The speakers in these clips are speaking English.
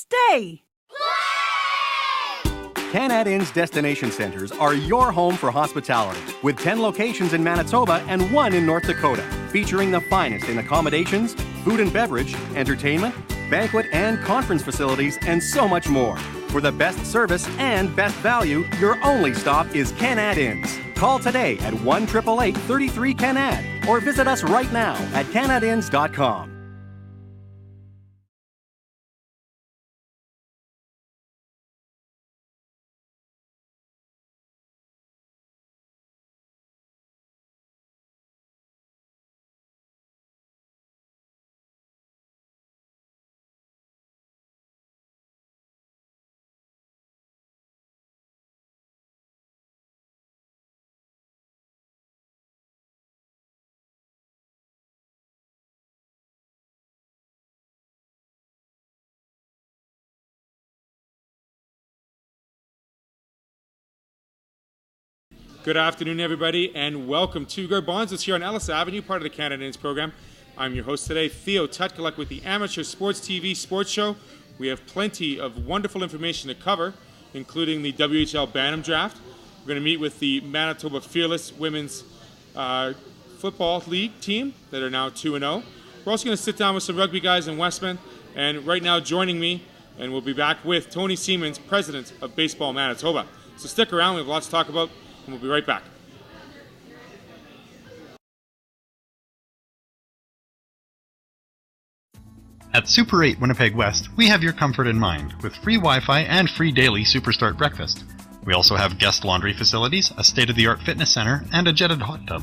stay. Canad Inns Destination Centers are your home for hospitality, with 10 locations in Manitoba and 1 in North Dakota, featuring the finest in accommodations, food and beverage, entertainment, banquet and conference facilities, and so much more. For the best service and best value, your only stop is Canad Inns. Call today at 1-888-33-CANAD or visit us right now at canadinns.com. Good afternoon, everybody, and welcome to Garbonzos here on Ellis Avenue, part of the Canad Inns program. I'm your host today, Theo Tutkaluk, with the Amateur Sports TV Sports Show. We have plenty of wonderful information to cover, including the WHL Bantam Draft. We're going to meet with the Manitoba Fearless Women's Football League team that are now 2-0. We're also going to sit down with some rugby guys in Westman, and right now joining me, and we'll be back with Tony Siemens, President of Baseball Manitoba. So stick around, we have lots to talk about. And we'll be right back. At Super 8 Winnipeg West, we have your comfort in mind with free Wi-Fi and free daily Superstart breakfast. We also have guest laundry facilities, a state-of-the-art fitness center, and a jetted hot tub.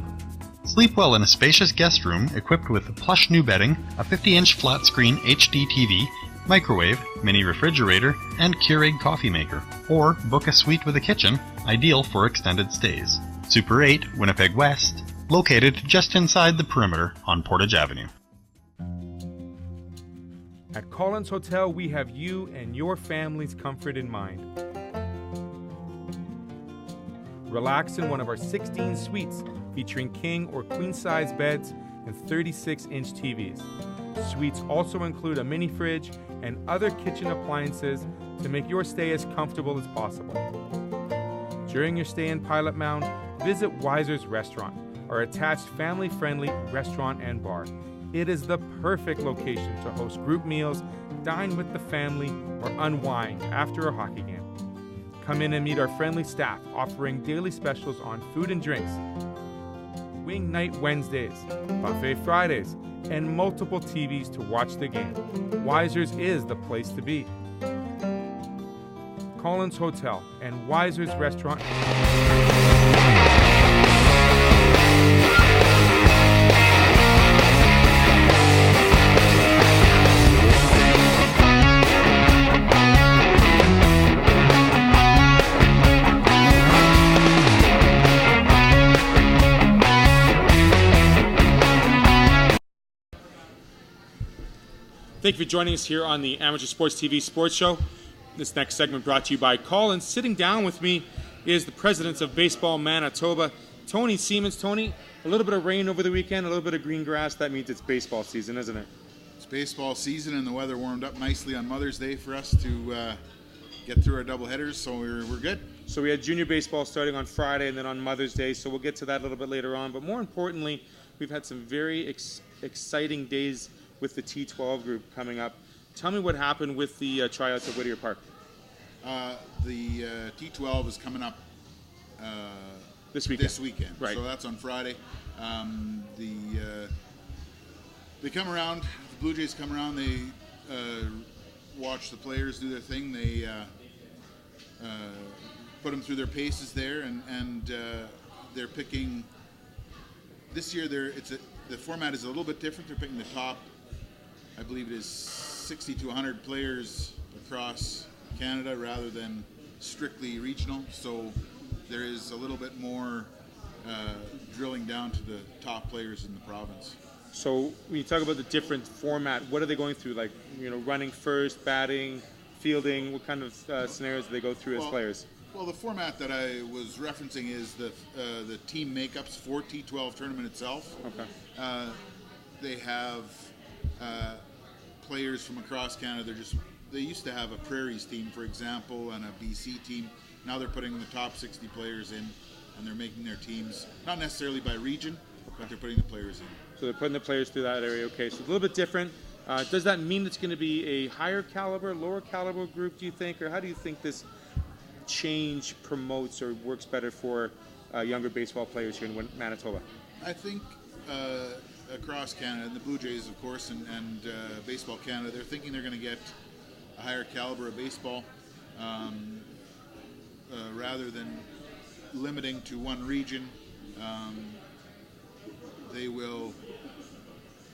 Sleep well in a spacious guest room equipped with plush new bedding, a 50-inch flat-screen HD TV, microwave, mini refrigerator, and Keurig coffee maker. Or book a suite with a kitchen, ideal for extended stays. Super 8, Winnipeg West, located just inside the perimeter on Portage Avenue. At Collins Hotel, we have you and your family's comfort in mind. Relax in one of our 16 suites featuring king or queen-size beds and 36-inch TVs. Suites also include a mini fridge and other kitchen appliances to make your stay as comfortable as possible. During your stay in Pilot Mound, visit Weiser's Restaurant, our attached family-friendly restaurant and bar. It is the perfect location to host group meals, dine with the family, or unwind after a hockey game. Come in and meet our friendly staff offering daily specials on food and drinks, Wing Night Wednesdays, Buffet Fridays, and multiple TVs to watch the game. Weiser's is the place to be. Collins Hotel and Weiser's Restaurant. Thank you for joining us here on the Amateur Sports TV Sports Show. This next segment brought to you by Collins. Sitting down with me is the President of Baseball Manitoba, Tony Siemens. Tony, a little bit of rain over the weekend, a little bit of green grass. That means it's baseball season, isn't it? It's baseball season, and the weather warmed up nicely on Mother's Day for us to get through our doubleheaders, so we're good. So we had junior baseball starting on Friday and then on Mother's Day, so we'll get to that a little bit later on. But more importantly, we've had some very exciting days with the T12 group coming up. Tell me what happened with the tryouts at Whittier Park. The T12 is coming up this weekend. Right. So that's on Friday. They come around. The Blue Jays come around. They watch the players do their thing. They put them through their paces there, and they're picking. This year, the format is a little bit different. They're picking the top, I believe it is 60 to 100 players across Canada rather than strictly regional. So there is a little bit more drilling down to the top players in the province. So when you talk about the different format, what are they going through? Like, running first, batting, fielding? What kind of scenarios do they go through as players? Well, the format that I was referencing is the team makeups for T12 tournament itself. Okay. They have players from across Canada. they used to have a Prairies team, for example, and a BC team. Now they're putting the top 60 players in, and they're making their teams, not necessarily by region, but they're putting the players in. So they're putting the players through that area. Okay, so a little bit different. Does that mean it's going to be a higher caliber, lower caliber group, do you think? Or how do you think this change promotes or works better for younger baseball players here in Manitoba? I think across Canada, and the Blue Jays, of course, and Baseball Canada, they're thinking they're going to get a higher caliber of baseball rather than limiting to one region. They will,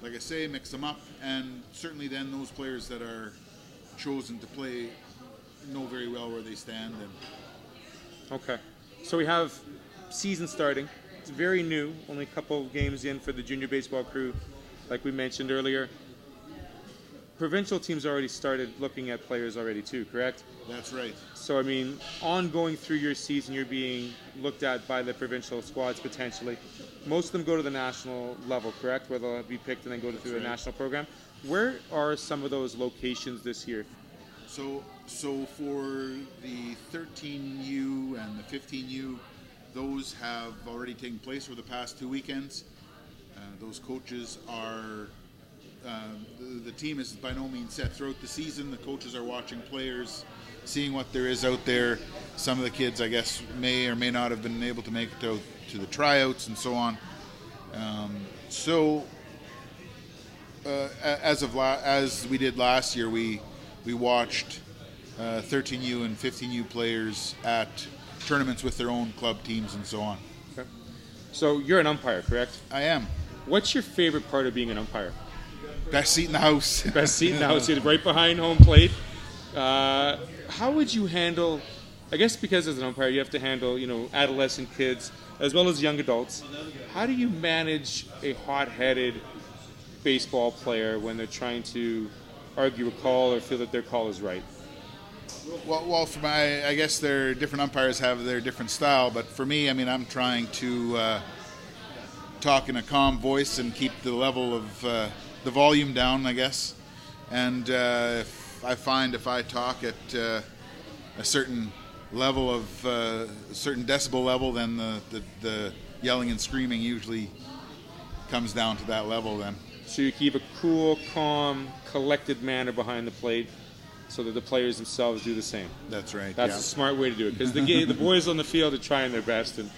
like I say, mix them up, and certainly then those players that are chosen to play know very well where they stand. And okay, so we have season starting. It's very new, only a couple of games in for the junior baseball crew, like we mentioned earlier. Provincial teams already started looking at players already too, correct? That's right. So, I mean, ongoing through your season, you're being looked at by the provincial squads potentially. Most of them go to the national level, correct? Where they'll be picked and then go through the national program. Where are some of those locations this year? So for the 13U and the 15U, those have already taken place over the past 2 weekends. Those coaches are, the team is by no means set throughout the season. The coaches are watching players, seeing what there is out there. Some of the kids, I guess, may or may not have been able to make it to the tryouts and so on. As we did last year, we watched 13U and 15U players at tournaments with their own club teams and so on. Okay. So you're an umpire, correct? I am. What's your favorite part of being an umpire? Best seat in the house. Best seat in the house, right behind home plate. How would you handle, I guess because as an umpire you have to handle, adolescent kids as well as young adults. How do you manage a hot-headed baseball player when they're trying to argue a call or feel that their call is right? Well, for I guess their different umpires have their different style, but for me, I mean, I'm trying to talk in a calm voice and keep the level of the volume down, I guess. And if I find if I talk at a certain level of a certain decibel level, then the yelling and screaming usually comes down to that level then. So you keep a cool, calm, collected manner behind the plate so that the players themselves do the same. That's right. That's a smart way to do it, because the boys on the field are trying their best, and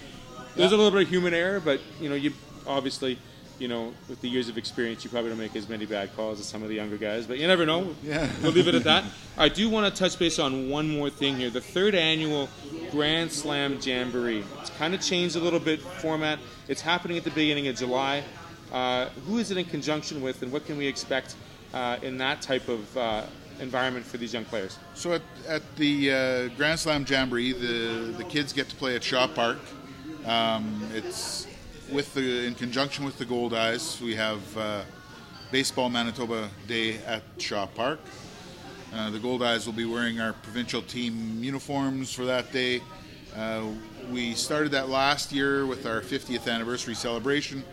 there's a little bit of human error, but you obviously, with the years of experience, you probably don't make as many bad calls as some of the younger guys, but you never know. Yeah. We'll leave it at that. I do want to touch base on one more thing here. The third annual Grand Slam Jamboree. It's kind of changed a little bit format. It's happening at the beginning of July. Who is it in conjunction with, and what can we expect in that type of environment for these young players? So at the Grand Slam Jamboree, the kids get to play at Shaw Park. It's in conjunction with the Gold Eyes. We have Baseball Manitoba Day at Shaw Park. The Gold Eyes will be wearing our provincial team uniforms for that day. We started that last year with our 50th anniversary celebration,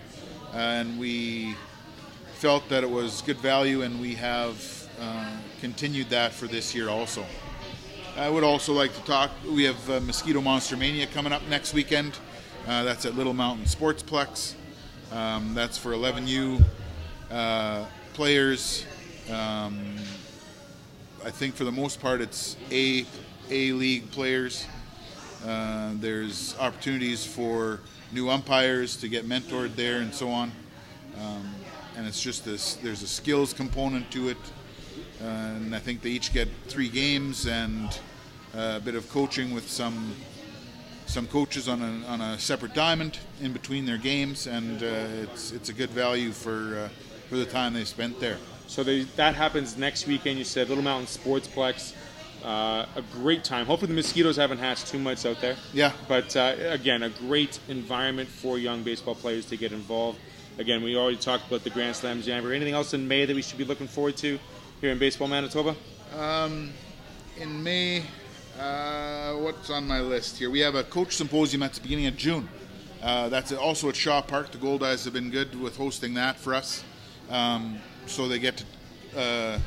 and we felt that it was good value, and we have continued that for this year also. I would also like to talk, we have Mosquito Monster Mania coming up next weekend. That's at Little Mountain Sportsplex. That's for 11U players. I think for the most part it's A-League players. There's opportunities for new umpires to get mentored there and so on. And it's just there's a skills component to it. And I think they each get 3 games and a bit of coaching with some coaches on a separate diamond in between their games, and it's a good value for the time they spent there. So that happens next weekend. You said Little Mountain Sportsplex. A great time. Hopefully the mosquitoes haven't hatched too much out there. Yeah. But again, a great environment for young baseball players to get involved. Again, we already talked about the Grand Slam Jamboree. Anything else in May that we should be looking forward to here in Baseball Manitoba? In May, what's on my list here? We have a coach symposium at the beginning of June. That's also at Shaw Park. The Gold Eyes have been good with hosting that for us. So they get to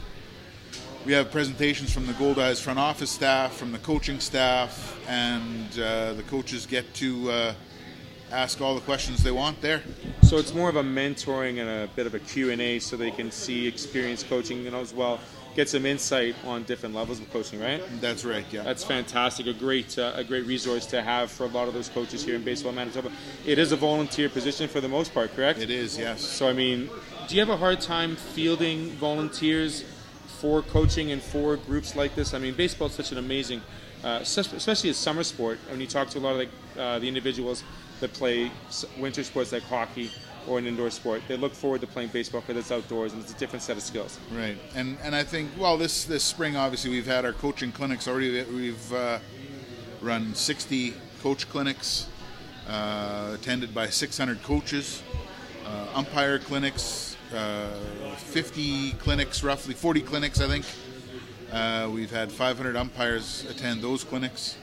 we have presentations from the Goldeyes front office staff, from the coaching staff, and the coaches get to ask all the questions they want there. So it's more of a mentoring and a bit of a Q&A so they can see experienced coaching, as well, get some insight on different levels of coaching, right? That's right, yeah. That's fantastic. A great resource to have for a lot of those coaches here in baseball Manitoba. It is a volunteer position for the most part, correct? It is, yes. So, do you have a hard time fielding volunteers for coaching and for groups like this? Baseball is such an amazing, especially as summer sport. When you talk to a lot of the individuals that play winter sports like hockey or an indoor sport, they look forward to playing baseball because it's outdoors and it's a different set of skills. Right, and I think, this spring, obviously, we've had our coaching clinics already. We've run 60 coach clinics, attended by 600 coaches, umpire clinics, 50 clinics, roughly 40 clinics, I think. We've had 500 umpires attend those clinics.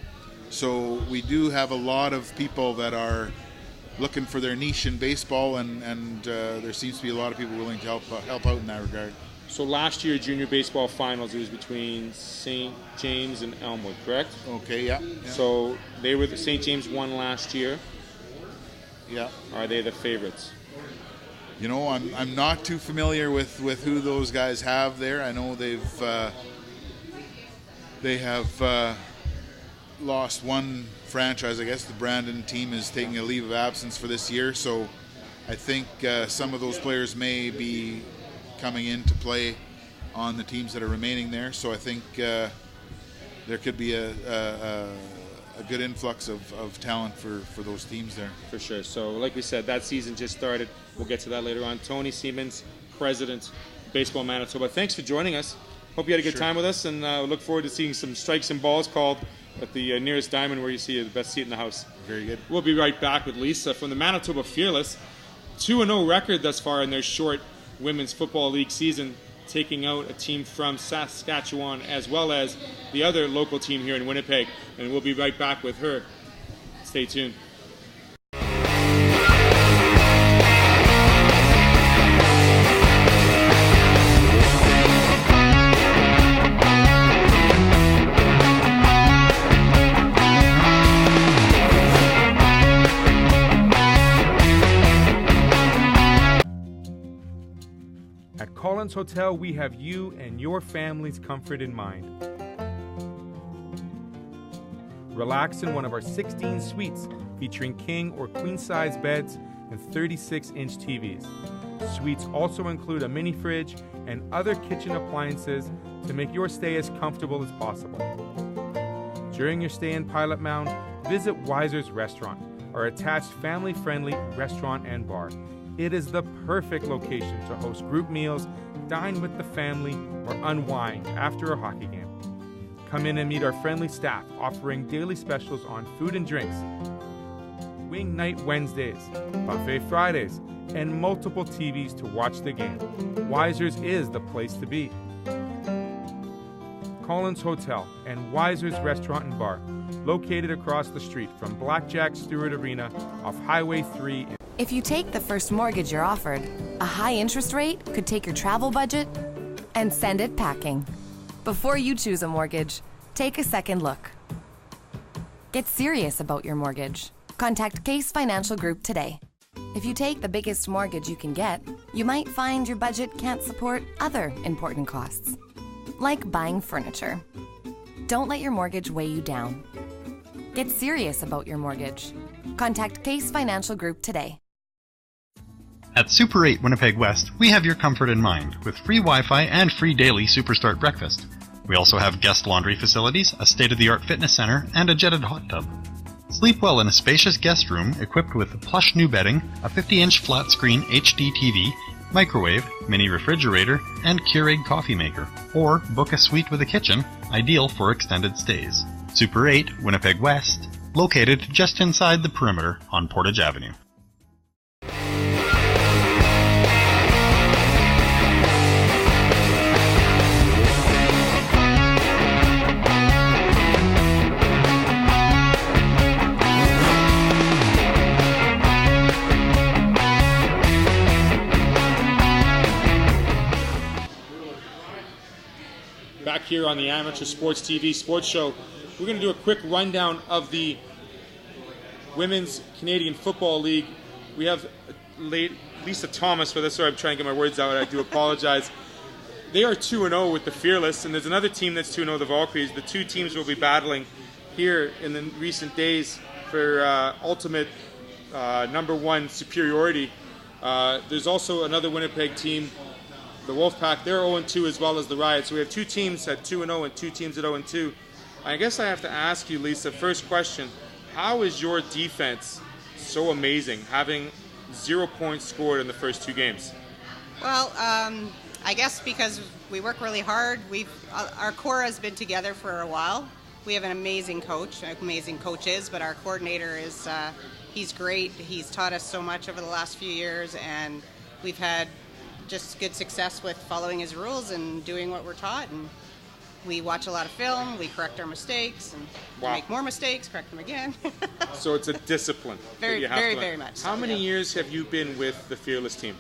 So we do have a lot of people that are looking for their niche in baseball, and there seems to be a lot of people willing to help out in that regard. So last year, junior baseball finals, it was between St. James and Elmwood, correct? Okay, yeah. So St. James won last year. Yeah. Are they the favorites? I'm not too familiar with who those guys have there. I know they have lost one franchise. I guess the Brandon team is taking a leave of absence for this year, so I think some of those players may be coming in to play on the teams that are remaining there. So I think there could be a good influx of talent for those teams there. For sure. So like we said, that season just started. We'll get to that later on. Tony Siemens, President, Baseball Manitoba. Thanks for joining us. Hope you had a good time with us, and look forward to seeing some strikes and balls called at the nearest diamond where you see the best seat in the house. Very good. We'll be right back with Lisa from the Manitoba Fearless. 2-0 record thus far in their short Women's Football League season, taking out a team from Saskatchewan as well as the other local team here in Winnipeg. And we'll be right back with her. Stay tuned. At Collins Hotel, we have you and your family's comfort in mind. Relax in one of our 16 suites featuring king or queen-size beds and 36-inch TVs. Suites also include a mini fridge and other kitchen appliances to make your stay as comfortable as possible. During your stay in Pilot Mound, visit Weiser's Restaurant, our attached family-friendly restaurant and bar. It is the perfect location to host group meals, dine with the family, or unwind after a hockey game. Come in and meet our friendly staff offering daily specials on food and drinks, Wing Night Wednesdays, Buffet Fridays, and multiple TVs to watch the game. Weiser's is the place to be. Collins Hotel and Weiser's Restaurant and Bar, located across the street from Blackjack Stewart Arena off Highway 3. If you take the first mortgage you're offered, a high interest rate could take your travel budget and send it packing. Before you choose a mortgage, take a second look. Get serious about your mortgage. Contact Case Financial Group today. If you take the biggest mortgage you can get, you might find your budget can't support other important costs, like buying furniture. Don't let your mortgage weigh you down. Get serious about your mortgage. Contact Case Financial Group today. At Super 8 Winnipeg West, we have your comfort in mind with free Wi-Fi and free daily Superstart breakfast. We also have guest laundry facilities, a state-of-the-art fitness center, and a jetted hot tub. Sleep well in a spacious guest room equipped with plush new bedding, a 50-inch flat-screen HD TV, microwave, mini refrigerator, and Keurig coffee maker. Or book a suite with a kitchen, ideal for extended stays. Super 8 Winnipeg West, located just inside the perimeter on Portage Avenue. back here on the Amateur Sports TV Sports Show. We're going to do a quick rundown of the Women's Canadian Football League. We have Lisa Thomas with us, so I'm trying to get my words out. I do apologize. They are 2-0 with the Fearless, and there's another team that's 2-0, the Valkyries. The two teams will be battling here in the recent days for ultimate number one superiority. There's also another Winnipeg team, the Wolfpack. They're 0-2 as well as the Riot. So we have two teams at 2-0 and two teams at 0-2. I guess I have to ask you, Lisa, first question, how is your defense so amazing, having 0 points scored in the first two games? Well, I guess because we work really hard. Our core has been together for a while. We have an amazing coach, amazing coaches, but our coordinator is, he's great. He's taught us so much over the last few years, and we've had just good success with following his rules and doing what we're taught. And we watch a lot of film, we correct our mistakes, and make more mistakes, correct them again. So it's a discipline. Very much. How many years have you been with the Fearless team?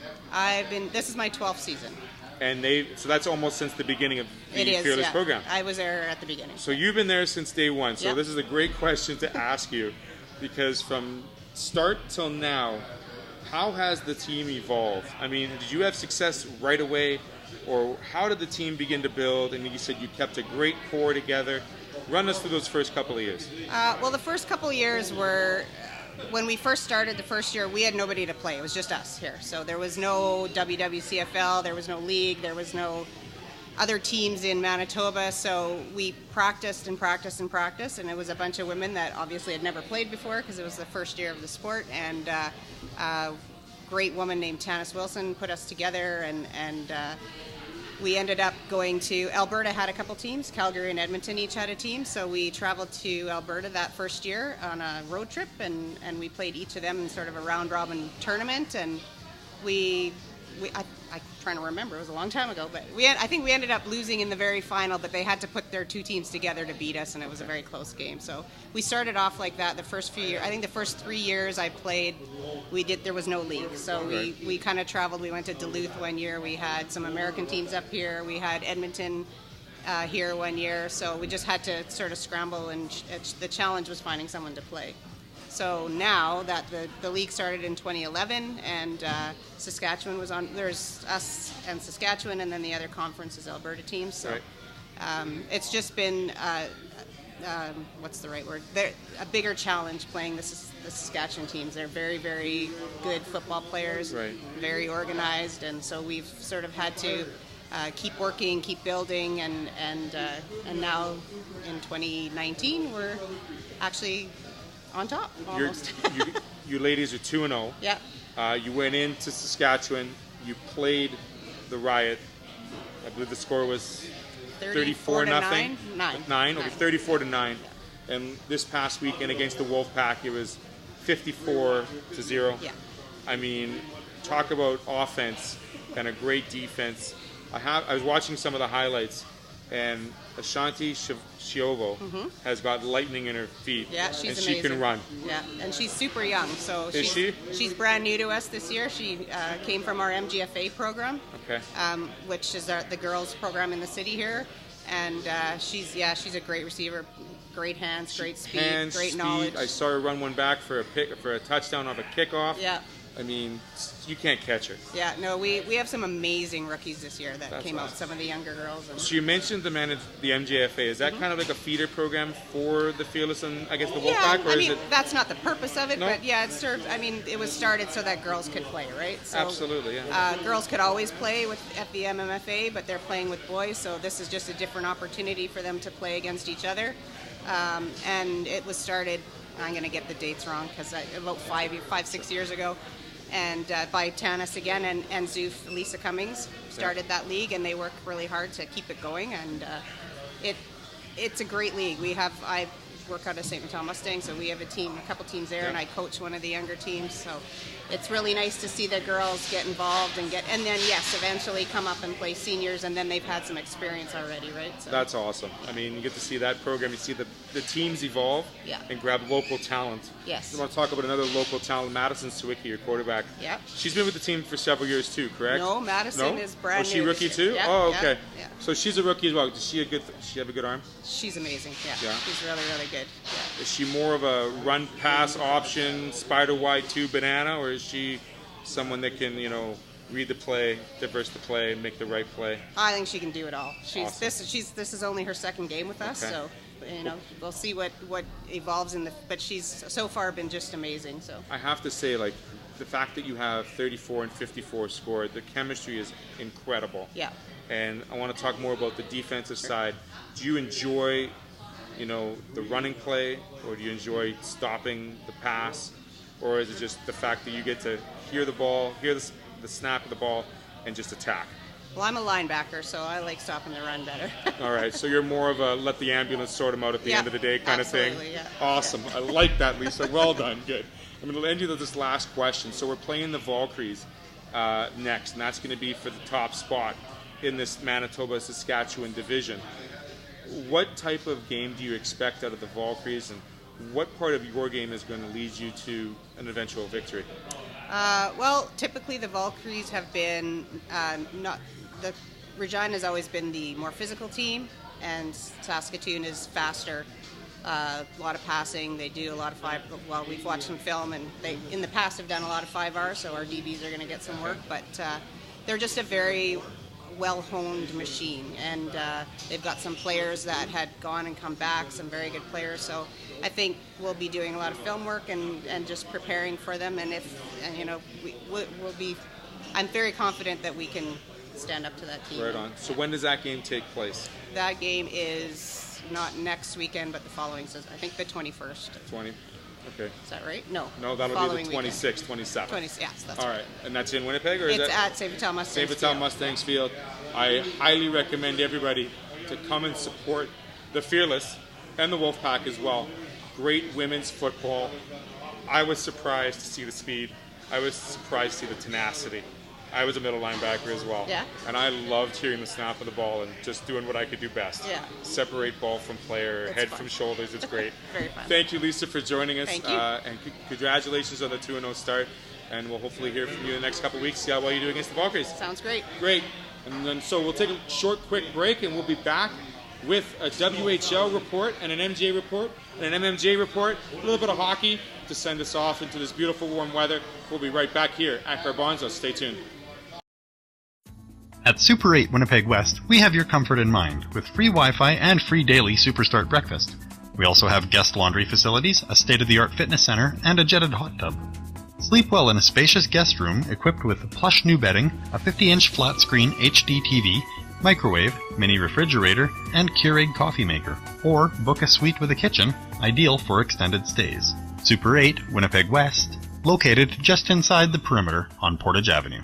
This is my 12th season. And so that's almost since the beginning of the Fearless program. I was there at the beginning. So you've been there since day one. So this is a great question to ask you, because from start till now, how has the team evolved? I mean, did you have success right away? Or how did the team begin to build? And you said you kept a great core together. Run us through those first couple of years. Well, the first couple of years were, when we first started the first year, we had nobody to play. It was just us here. So there was no WWCFL, there was no league, there was no other teams in Manitoba. So we practiced and practiced and practiced, and it was a bunch of women that obviously had never played before because it was the first year of the sport. And a great woman named Tanis Wilson put us together, and we ended up going to Alberta. Had a couple teams. Calgary and Edmonton each had a team, so we traveled to Alberta that first year on a road trip, and we played each of them in sort of a round robin tournament. And I'm trying to remember, it was a long time ago, but I think we ended up losing in the very final, but they had to put their two teams together to beat us, and it was a very close game. So we started off like that the first few years. I think the first 3 years I played, there was no league. So we kind of traveled. We went to Duluth one year. We had some American teams up here. We had Edmonton here one year. So we just had to sort of scramble, and the challenge was finding someone to play. So now that the league started in 2011, and Saskatchewan was on, there's us and Saskatchewan, and then the other conference is Alberta teams. So it's just been, what's the right word? A bigger challenge playing the Saskatchewan teams. They're very, very good football players, very organized, and so we've sort of had to keep working, keep building, and now in 2019 we're actually on top, almost. You ladies are 2-0. Yeah. You went into Saskatchewan. You played the Riot. I believe the score was 34-0. 9. Okay, 34-9. Yeah. And this past weekend against the Wolfpack, it was 54-0. Yeah. I mean, talk about offense and a great defense. I was watching some of the highlights, and Ashanti Shiovo has got lightning in her feet. Yeah, she's amazing. She can run. Yeah, and she's super young. So she's brand new to us this year. She came from our MGFA program, which is the girls program in the city here. And she's a great receiver, great hands, great speed, great knowledge. I saw her run one back for a touchdown off a kickoff. Yeah. I mean, you can't catch her. Yeah, no, we have some amazing rookies this year that came out, some of the younger girls. So you mentioned the MGFA. Is that kind of like a feeder program for the Fearless and, I guess, the Wolfpack? Yeah, I mean, that's not the purpose of it, but yeah, it served. I mean, it was started so that girls could play, right? So, absolutely, yeah. Girls could always play at the MMFA, but they're playing with boys, so this is just a different opportunity for them to play against each other. And it was started, I'm going to get the dates wrong, because about 5-6 years ago. And by Tanis again and Zoof, Lisa Cummings started that league, and they worked really hard to keep it going. And it's a great league. work out of St. Vital Mustang, so we have a couple teams there, and I coach one of the younger teams. So it's really nice to see the girls get involved and then yes, eventually come up and play seniors, and then they've had some experience already, right? So that's awesome. I mean, you get to see that program. You see the teams evolve and grab local talent. Yes. I want to talk about another local talent, Madison Sawicki, your quarterback. Yeah. She's been with the team for several years too, correct? No, Madison is brand new. Oh, she rookie too? Yeah, oh, okay. Yeah. So she's a rookie as well. Does she have a good arm? She's amazing. Yeah. She's really, really good. Yeah. Is she more of a run pass option, spider wide 2 banana, or is she someone that can, read the play, diverse the play, make the right play? I think she can do it all. Awesome. This is only her second game with us, so we'll see what evolves but she's so far been just amazing. So I have to say, like, the fact that you have 34 and 54 scored, the chemistry is incredible. Yeah. And I want to talk more about the defensive side. Do you enjoy, the running play, or do you enjoy stopping the pass, or is it just the fact that you get to hear the ball, hear the snap of the ball, and just attack? Well, I'm a linebacker, so I like stopping the run better. All right, so you're more of a let the ambulance sort them out at the end of the day kind of thing? Yeah. Awesome. I like that, Lisa. Well done. Good. I'm going to end you with this last question. So we're playing the Valkyries next, and that's going to be for the top spot in this Manitoba-Saskatchewan division. What type of game do you expect out of the Valkyries, and what part of your game is going to lead you to an eventual victory? Well, typically the Valkyries have been Regina has always been the more physical team, and Saskatoon is faster. A lot of passing. They do a lot of we've watched some film, and they in the past have done a lot of 5R, so our DBs are going to get some work. But they're just a very well-honed machine, and they've got some players that had gone and come back, some very good players. So I think we'll be doing a lot of film work and just preparing for them. We'll be. I'm very confident that we can stand up to that team. Right on. So when does that game take place? That game is not next weekend, but the following. So I think the 21st. 20. Okay. Is that right? No. No, that'll be the 26th, 27th. Yes, that's all right. And that's in Winnipeg, or is it's that at St. Vital Mustangs? St. Vital Mustangs Field. I highly recommend everybody to come and support the Fearless and the Wolfpack as well. Great women's football. I was surprised to see the speed. I was surprised to see the tenacity. I was a middle linebacker as well. Yeah. And I loved hearing the snap of the ball and just doing what I could do best. Yeah. Separate ball from player, It's head fun. from shoulders. It's great. Very fun. Thank you, Lisa, for joining us. Thank you. And congratulations on the 2-0 start. And we'll hopefully hear from you in the next couple of weeks, see how well you do against the Valkyries. Sounds great. Great. And then so we'll take a short, quick break, and we'll be back with a WHL report and an MJ report and an MMJ report, a little bit of hockey to send us off into this beautiful warm weather. We'll be right back here at Garbonzos. Stay tuned. At Super 8 Winnipeg West, we have your comfort in mind with free Wi-Fi and free daily Superstart breakfast. We also have guest laundry facilities, a state-of-the-art fitness center, and a jetted hot tub. Sleep well in a spacious guest room equipped with plush new bedding, a 50-inch flat-screen HD TV, microwave, mini refrigerator, and Keurig coffee maker. Or book a suite with a kitchen, ideal for extended stays. Super 8 Winnipeg West, located just inside the perimeter on Portage Avenue.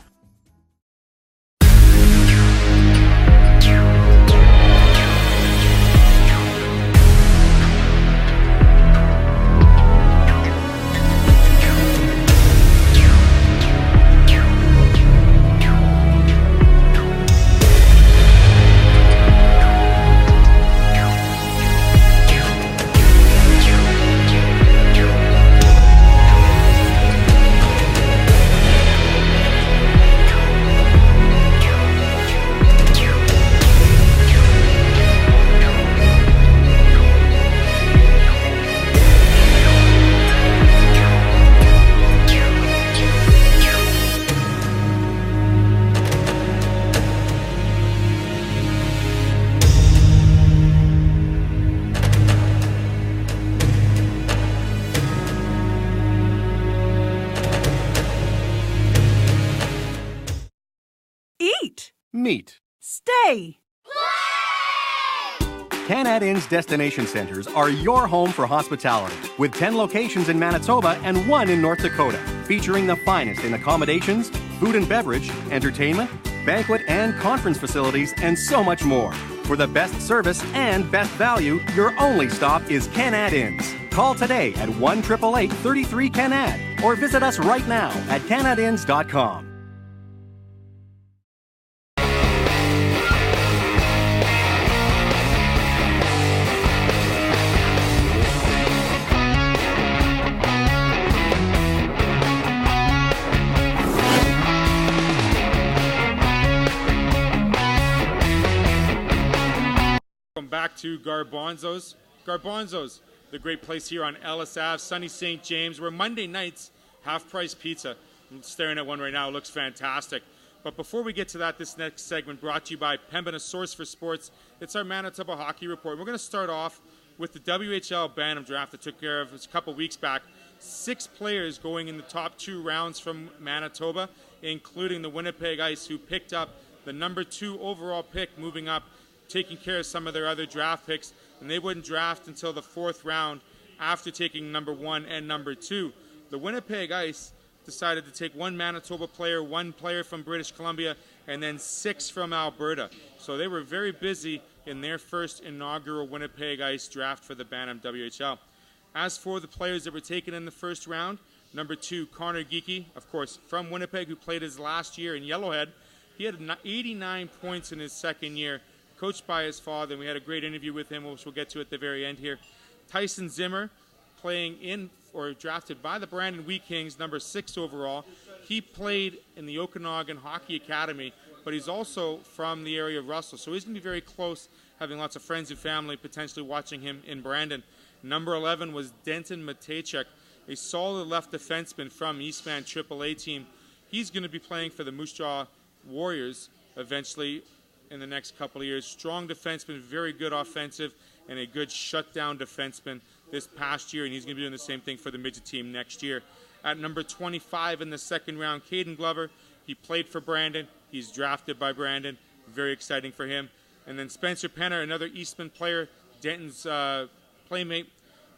Meet. Stay. Canad Inns destination centers are your home for hospitality, with 10 locations in Manitoba and 1 in North Dakota, featuring the finest in accommodations, food and beverage, entertainment, banquet and conference facilities, and so much more. For the best service and best value, your only stop is Canad Inns. Call today at 1-888-33-CANAD or visit us right now at canadinns.com. Back to Garbonzos. Garbonzos, the great place here on Ellis Ave, sunny St. James, where Monday nights, half-price pizza. I'm staring at one right now. It looks fantastic. But before we get to that, this next segment brought to you by Pembina Source for Sports. It's our Manitoba Hockey Report. We're going to start off with the WHL Bantam draft that took care of us a couple weeks back. 6 players going in the top 2 rounds from Manitoba, including the Winnipeg Ice, who picked up the number 2 overall pick, moving up, taking care of some of their other draft picks, and they wouldn't draft until the 4th round after taking number 1 and number 2. The Winnipeg Ice decided to take 1 Manitoba player, 1 player from British Columbia, and then 6 from Alberta. So they were very busy in their first inaugural Winnipeg Ice draft for the Bantam WHL. As for the players that were taken in the first round, number 2, Connor Geekie, of course, from Winnipeg, who played his last year in Yellowhead. He had 89 points in his second year, coached by his father, and we had a great interview with him, which we'll get to at the very end here. Tyson Zimmer, playing in or drafted by the Brandon Wheat Kings, number 6 overall. He played in the Okanagan Hockey Academy, but he's also from the area of Russell, so he's going to be very close, having lots of friends and family potentially watching him in Brandon. Number 11 was Denton Matejchuk, a solid left defenseman from Eastman AAA team. He's going to be playing for the Moose Jaw Warriors eventually in the next couple of years. Strong defenseman, very good offensive, and a good shutdown defenseman this past year, and he's going to be doing the same thing for the midget team next year. At number 25 in the second round, Caden Glover. He played for Brandon. He's drafted by Brandon. Very exciting for him. And then Spencer Penner, another Eastman player, Denton's playmate.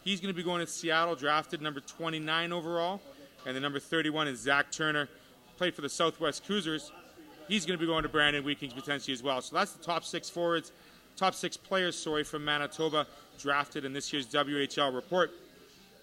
He's going to be going to Seattle, drafted number 29 overall. And the number 31 is Zach Turner, played for the Southwest Cruisers. He's going to be going to Brandon Wheat Kings potentially as well. So that's the top 6 forwards, top 6 players, from Manitoba drafted in this year's WHL report.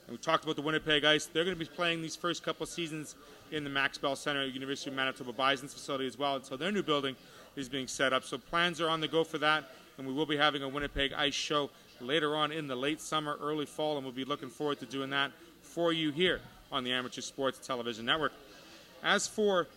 And we talked about the Winnipeg Ice. They're going to be playing these first couple seasons in the Max Bell Center at University of Manitoba Bison's facility as well until their new building is being set up. So plans are on the go for that, and we will be having a Winnipeg Ice show later on in the late summer, early fall, and we'll be looking forward to doing that for you here on the Amateur Sports Television Network. As for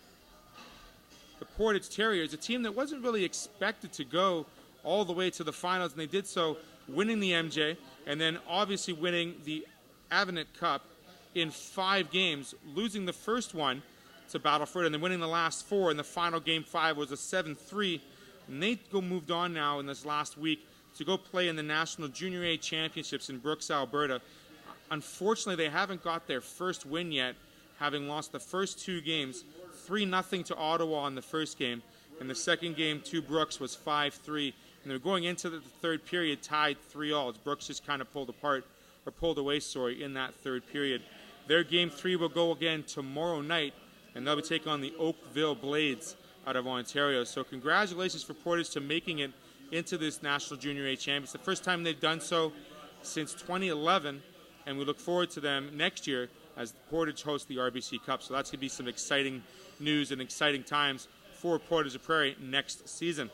the Portage Terriers, a team that wasn't really expected to go all the way to the finals, and they did so, winning the MJ, and then obviously winning the Avenant Cup in 5 games, losing the first one to Battleford, and then winning the last 4, and the final game 5 was a 7-3, and they moved on now in this last week to go play in the National Junior A Championships in Brooks, Alberta. Unfortunately, they haven't got their first win yet, having lost the first 2 games, 3-0 to Ottawa in the first game, and the second game to Brooks was 5-3. And they're going into the third period tied 3-all. Brooks just kind of pulled away in that third period. Their game 3 will go again tomorrow night, and they'll be taking on the Oakville Blades out of Ontario. So congratulations for Portage to making it into this National Junior A Champions. The first time they've done so since 2011, and we look forward to them next year as Portage hosts the RBC Cup. So that's going to be some exciting news and exciting times for Portage of Prairie next season.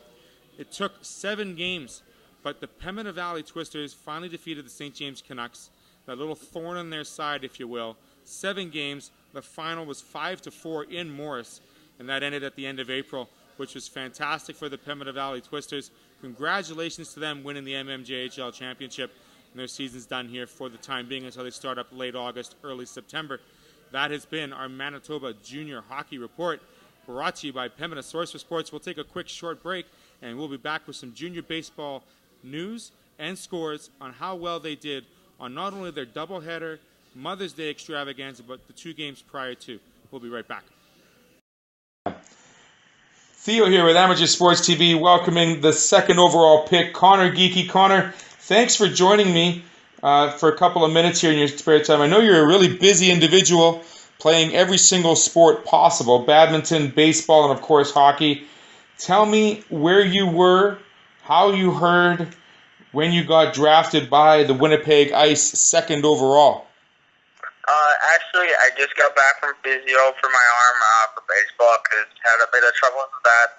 It took 7 games, but the Pembina Valley Twisters finally defeated the St. James Canucks, that little thorn on their side, if you will. 7 games. The final was 5-4 in Morris, and that ended at the end of April, which was fantastic for the Pembina Valley Twisters. Congratulations to them winning the MMJHL Championship, and their season's done here for the time being until they start up late August, early September. That has been our Manitoba Junior Hockey Report, brought to you by Pembina Source for Sports. We'll take a quick short break, and we'll be back with some junior baseball news and scores on how well they did on not only their doubleheader Mother's Day extravaganza, but the 2 games prior to. We'll be right back. Theo here with Amateur Sports TV, welcoming the 2nd overall pick, Connor Geekie. Connor, thanks for joining me for a couple of minutes here in your spare time. I know you're a really busy individual, playing every single sport possible, badminton, baseball, and of course hockey. Tell me where you were, how you heard when you got drafted by the Winnipeg Ice second overall. Actually, I just got back from physio for my arm for baseball because had a bit of trouble with that.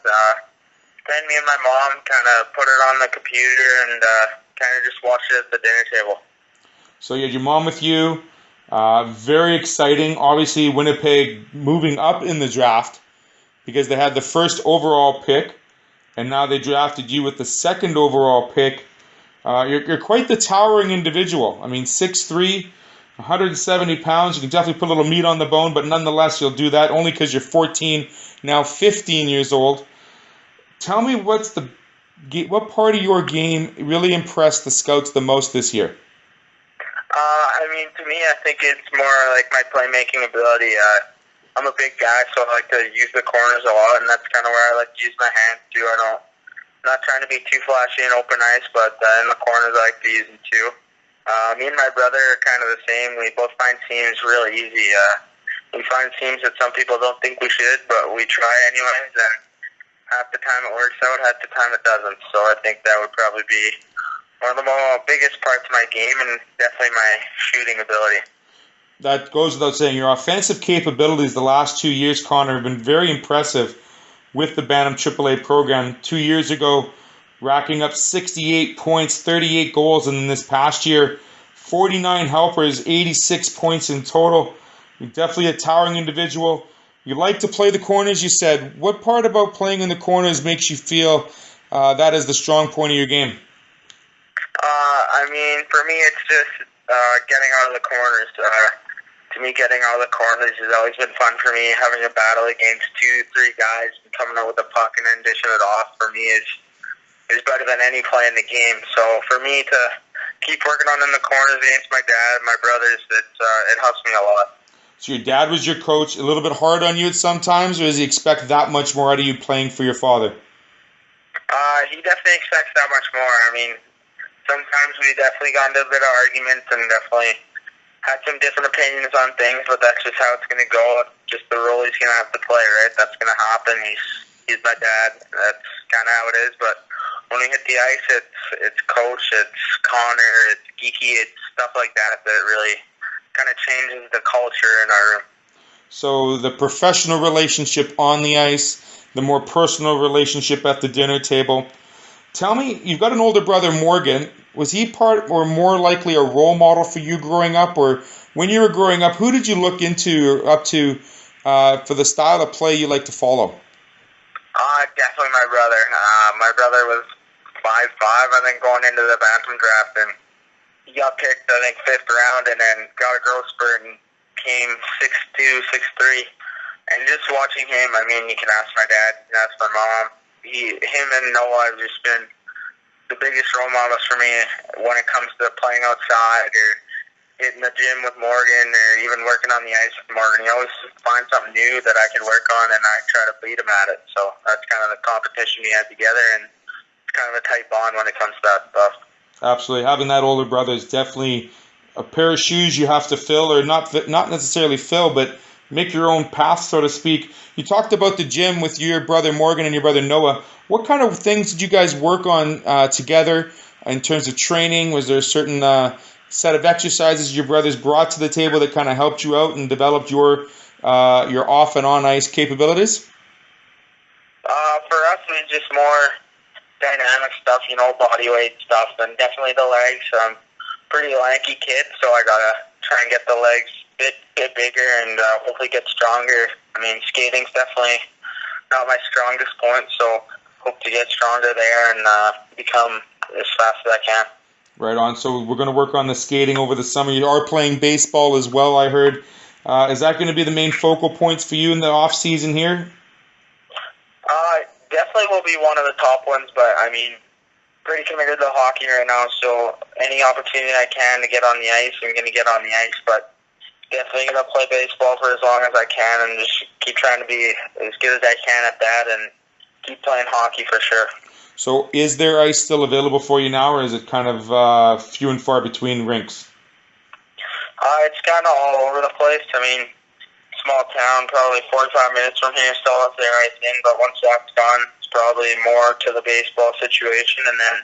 Then me and my mom kind of put it on the computer and kind of just watched it at the dinner table. So you had your mom with you. Very exciting. Obviously, Winnipeg moving up in the draft because they had the first overall pick, and now they drafted you with the second overall pick. You're quite the towering individual. I mean, 6'3", 170 pounds. You can definitely put a little meat on the bone, but nonetheless, you'll do that only because you're 14, now 15 years old. Tell me what part of your game really impressed the scouts the most this year? I mean, to me, I think it's more like my playmaking ability. I'm a big guy, so I like to use the corners a lot, and that's kind of where I like to use my hands too. I'm not trying to be too flashy in open ice, but in the corners I like to use them too. Me and my brother are kind of the same. We both find seams really easy. We find seams that some people don't think we should, but we try anyways, and half the time it works out, half the time it doesn't. So I think that would probably be one of the biggest parts of my game, and definitely my shooting ability. That goes without saying. Your offensive capabilities the last 2 years, Connor, have been very impressive with the Bantam AAA program. 2 years ago, racking up 68 points, 38 goals, and in this past year, 49 helpers, 86 points in total. You're definitely a towering individual. You like to play the corners, you said. What part about playing in the corners makes you feel that is the strong point of your game? I mean, for me, it's just getting out of the corners. To me, getting out of the corners has always been fun for me. Having a battle against 2-3 guys and coming out with a puck and then dishing it off for me is better than any play in the game. So for me to keep working on in the corners against my dad and my brothers, it helps me a lot. So your dad was your coach, a little bit hard on you at sometimes, or does he expect that much more out of you playing for your father? He definitely expects that much more. I mean, sometimes we definitely got into a bit of arguments and definitely had some different opinions on things, but that's just how it's going to go. Just the role he's going to have to play, right? That's going to happen. He's my dad. That's kind of how it is. But when we hit the ice, it's coach, it's Connor, it's Geeky, it's stuff like that that really kind of changes the culture in our room. So the professional relationship on the ice, the more personal relationship at the dinner table. Tell me, you've got an older brother, Morgan. Was he part or more likely a role model for you growing up? Or when you were growing up, who did you look into or up to for the style of play you like to follow? Definitely my brother. My brother was 5'5", I think, going into the Bantam draft, and he got picked, I think, 5th round, and then got a growth spurt and came 6'2", 6'3". And just watching him, I mean, you can ask my dad, you can ask my mom. Him and Noah have just been the biggest role models for me when it comes to playing outside or hitting the gym with Morgan or even working on the ice with Morgan. He always finds something new that I can work on, and I try to beat him at it. So that's kind of the competition we had together, and it's kind of a tight bond when it comes to that stuff. Absolutely. Having that older brother is definitely a pair of shoes you have to fill, or not necessarily fill, but make your own path, so to speak. You talked about the gym with your brother Morgan and your brother Noah. What kind of things did you guys work on together in terms of training? Was there a certain set of exercises your brothers brought to the table that kind of helped you out and developed your off and on ice capabilities? For us, it was just more dynamic stuff, body weight stuff, and definitely the legs. I'm a pretty lanky kid, so I gotta try and get the legs a bit bigger and hopefully get stronger. I mean, skating's definitely not my strongest point, so hope to get stronger there and become as fast as I can. Right on. So we're going to work on the skating over the summer. You are playing baseball as well, I heard. Is that going to be the main focal points for you in the off season here? Definitely will be one of the top ones, but I mean, pretty committed to hockey right now, so any opportunity I can to get on the ice, I'm going to get on the ice, but definitely going to play baseball for as long as I can and just keep trying to be as good as I can at that and keep playing hockey for sure. So is there ice still available for you now, or is it kind of few and far between rinks? It's kind of all over the place. I mean, small town, probably 45 minutes from here, still have their ice in, but once that's gone, probably more to the baseball situation, and then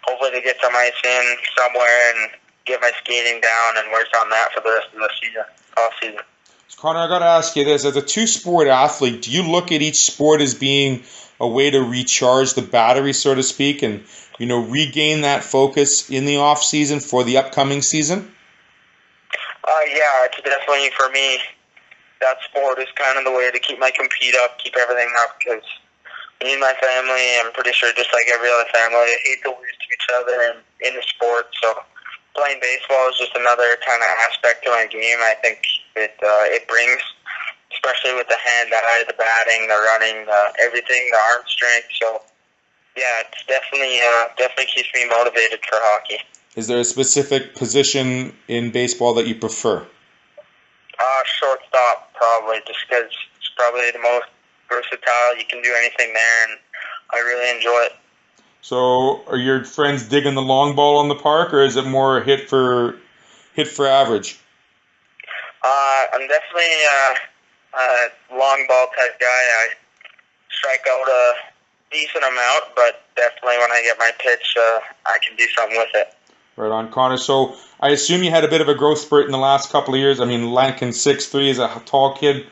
hopefully to get some ice in somewhere and get my skating down and work on that for the rest of the season, off season. So Connor, I got to ask you this: as a two-sport athlete, do you look at each sport as being a way to recharge the battery, so to speak, and regain that focus in the off season for the upcoming season? Yeah, it's definitely, for me, that sport is kind of the way to keep my compete up, keep everything up, because me and my family, I'm pretty sure just like every other family, hate to lose to each other in the sport. So playing baseball is just another kind of aspect to my game. I think it brings, especially with the hand-eye, the batting, the running, everything, the arm strength. So yeah, it's definitely keeps me motivated for hockey. Is there a specific position in baseball that you prefer? Shortstop, probably, just because it's probably the most versatile. You can do anything there, and I really enjoy it. So, are your friends digging the long ball on the park, or is it more hit for average? I'm definitely a long ball type guy. I strike out a decent amount, but definitely when I get my pitch, I can do something with it. Right on, Connor. So I assume you had a bit of a growth spurt in the last couple of years. I mean, Lankin 6'3" is a tall kid.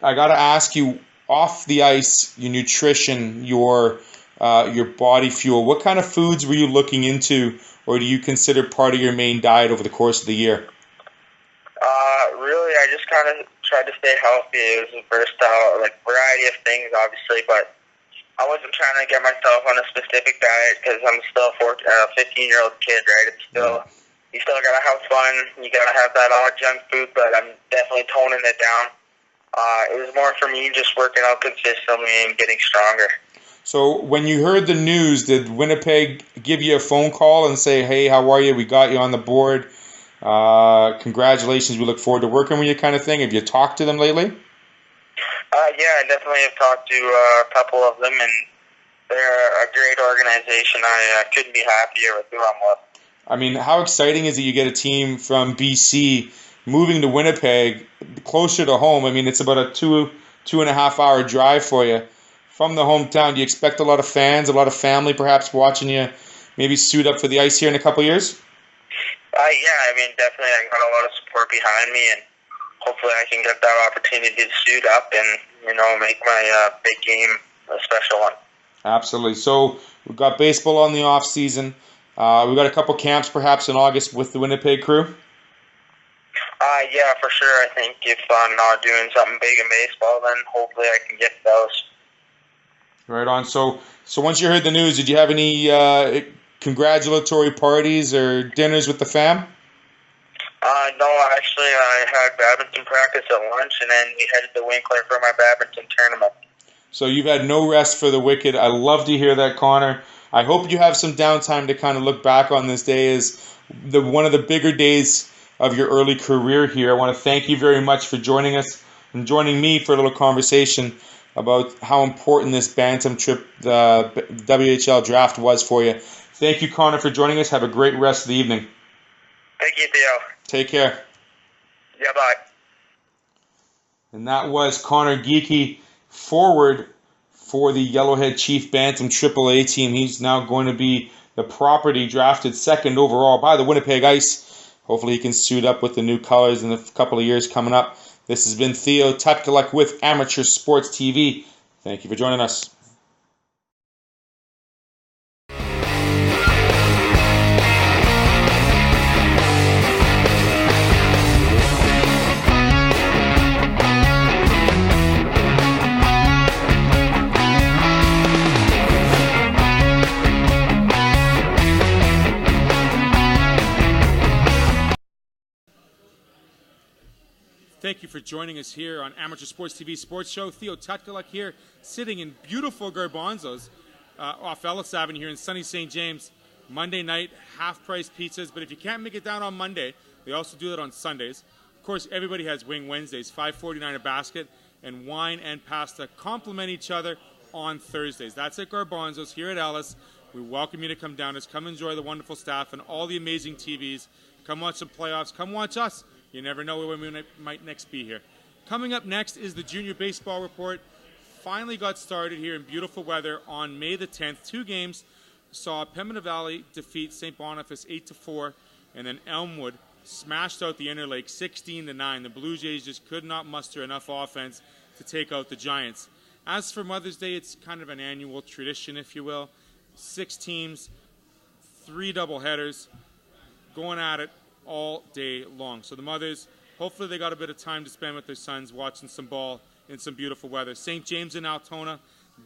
I got to ask you, off the ice, your nutrition, your body fuel, what kind of foods were you looking into, or do you consider part of your main diet over the course of the year? Really, I just kind of tried to stay healthy. It was a versatile, variety of things, obviously, but I wasn't trying to get myself on a specific diet because I'm still a 15-year-old kid, right? It's still, you still got to have fun. You got to have that odd junk food, but I'm definitely toning it down. It was more for me just working out consistently and getting stronger. So when you heard the news, did Winnipeg give you a phone call and say, hey, how are you? We got you on the board. Congratulations. We look forward to working with you kind of thing. Have you talked to them lately? Yeah, I definitely have talked to a couple of them, and they're a great organization. I couldn't be happier with who I'm with. I mean, how exciting is it you get a team from BC moving to Winnipeg, closer to home? I mean, it's about a 2.5 hour drive for you from the hometown. Do you expect a lot of fans, a lot of family perhaps watching you maybe suit up for the ice here in a couple of years? Yeah, I mean, definitely I got a lot of support behind me, and hopefully I can get that opportunity to suit up and, make my big game a special one. Absolutely. So we've got baseball on the off season. We've got a couple camps perhaps in August with the Winnipeg crew. Yeah, for sure. I think if I'm not doing something big in baseball, then hopefully I can get those. Right on. So once you heard the news, did you have any congratulatory parties or dinners with the fam? No, actually, I had badminton practice at lunch, and then we headed to Winkler for my badminton tournament. So you've had no rest for the wicked. I love to hear that, Connor. I hope you have some downtime to kind of look back on this day as one of the bigger days of your early career here. I want to thank you very much for joining us and joining me for a little conversation about how important this bantam trip, the WHL draft, was for you. Thank you, Connor, for joining us. Have a great rest of the evening. Thank you, Theo. Take care. Yeah, bye. And that was Connor Geekie, forward for the Yellowhead Chief Bantam AAA team. He's now going to be the property drafted second overall by the Winnipeg Ice. Hopefully he can suit up with the new colors in a couple of years coming up. This has been Theo Tutkaluk with Amateur Sports TV. Thank you for joining us. Thank you for joining us here on Amateur Sports TV Sports Show. Theo Tutkaluk here, sitting in beautiful Garbonzos off Ellis Avenue here in sunny St. James. Monday night, half-price pizzas, but if you can't make it down on Monday, they also do that on Sundays. Of course, everybody has Wing Wednesdays, $5.49 a basket, and wine and pasta complement each other on Thursdays. That's at Garbonzos here at Ellis. We welcome you to come down. Just come enjoy the wonderful staff and all the amazing TVs. Come watch the playoffs. Come watch us. You never know when we might next be here. Coming up next is the Junior Baseball Report. finally got started here in beautiful weather on May the 10th. 2 games saw Pembina Valley defeat St. Boniface 8-4, and then Elmwood smashed out the Interlake 16-9. The Blue Jays just could not muster enough offense to take out the Giants. As for Mother's Day, it's kind of an annual tradition, if you will. 6 teams, 3 doubleheaders, going at it all day long. So the mothers, hopefully they got a bit of time to spend with their sons watching some ball in some beautiful weather. St. James and Altona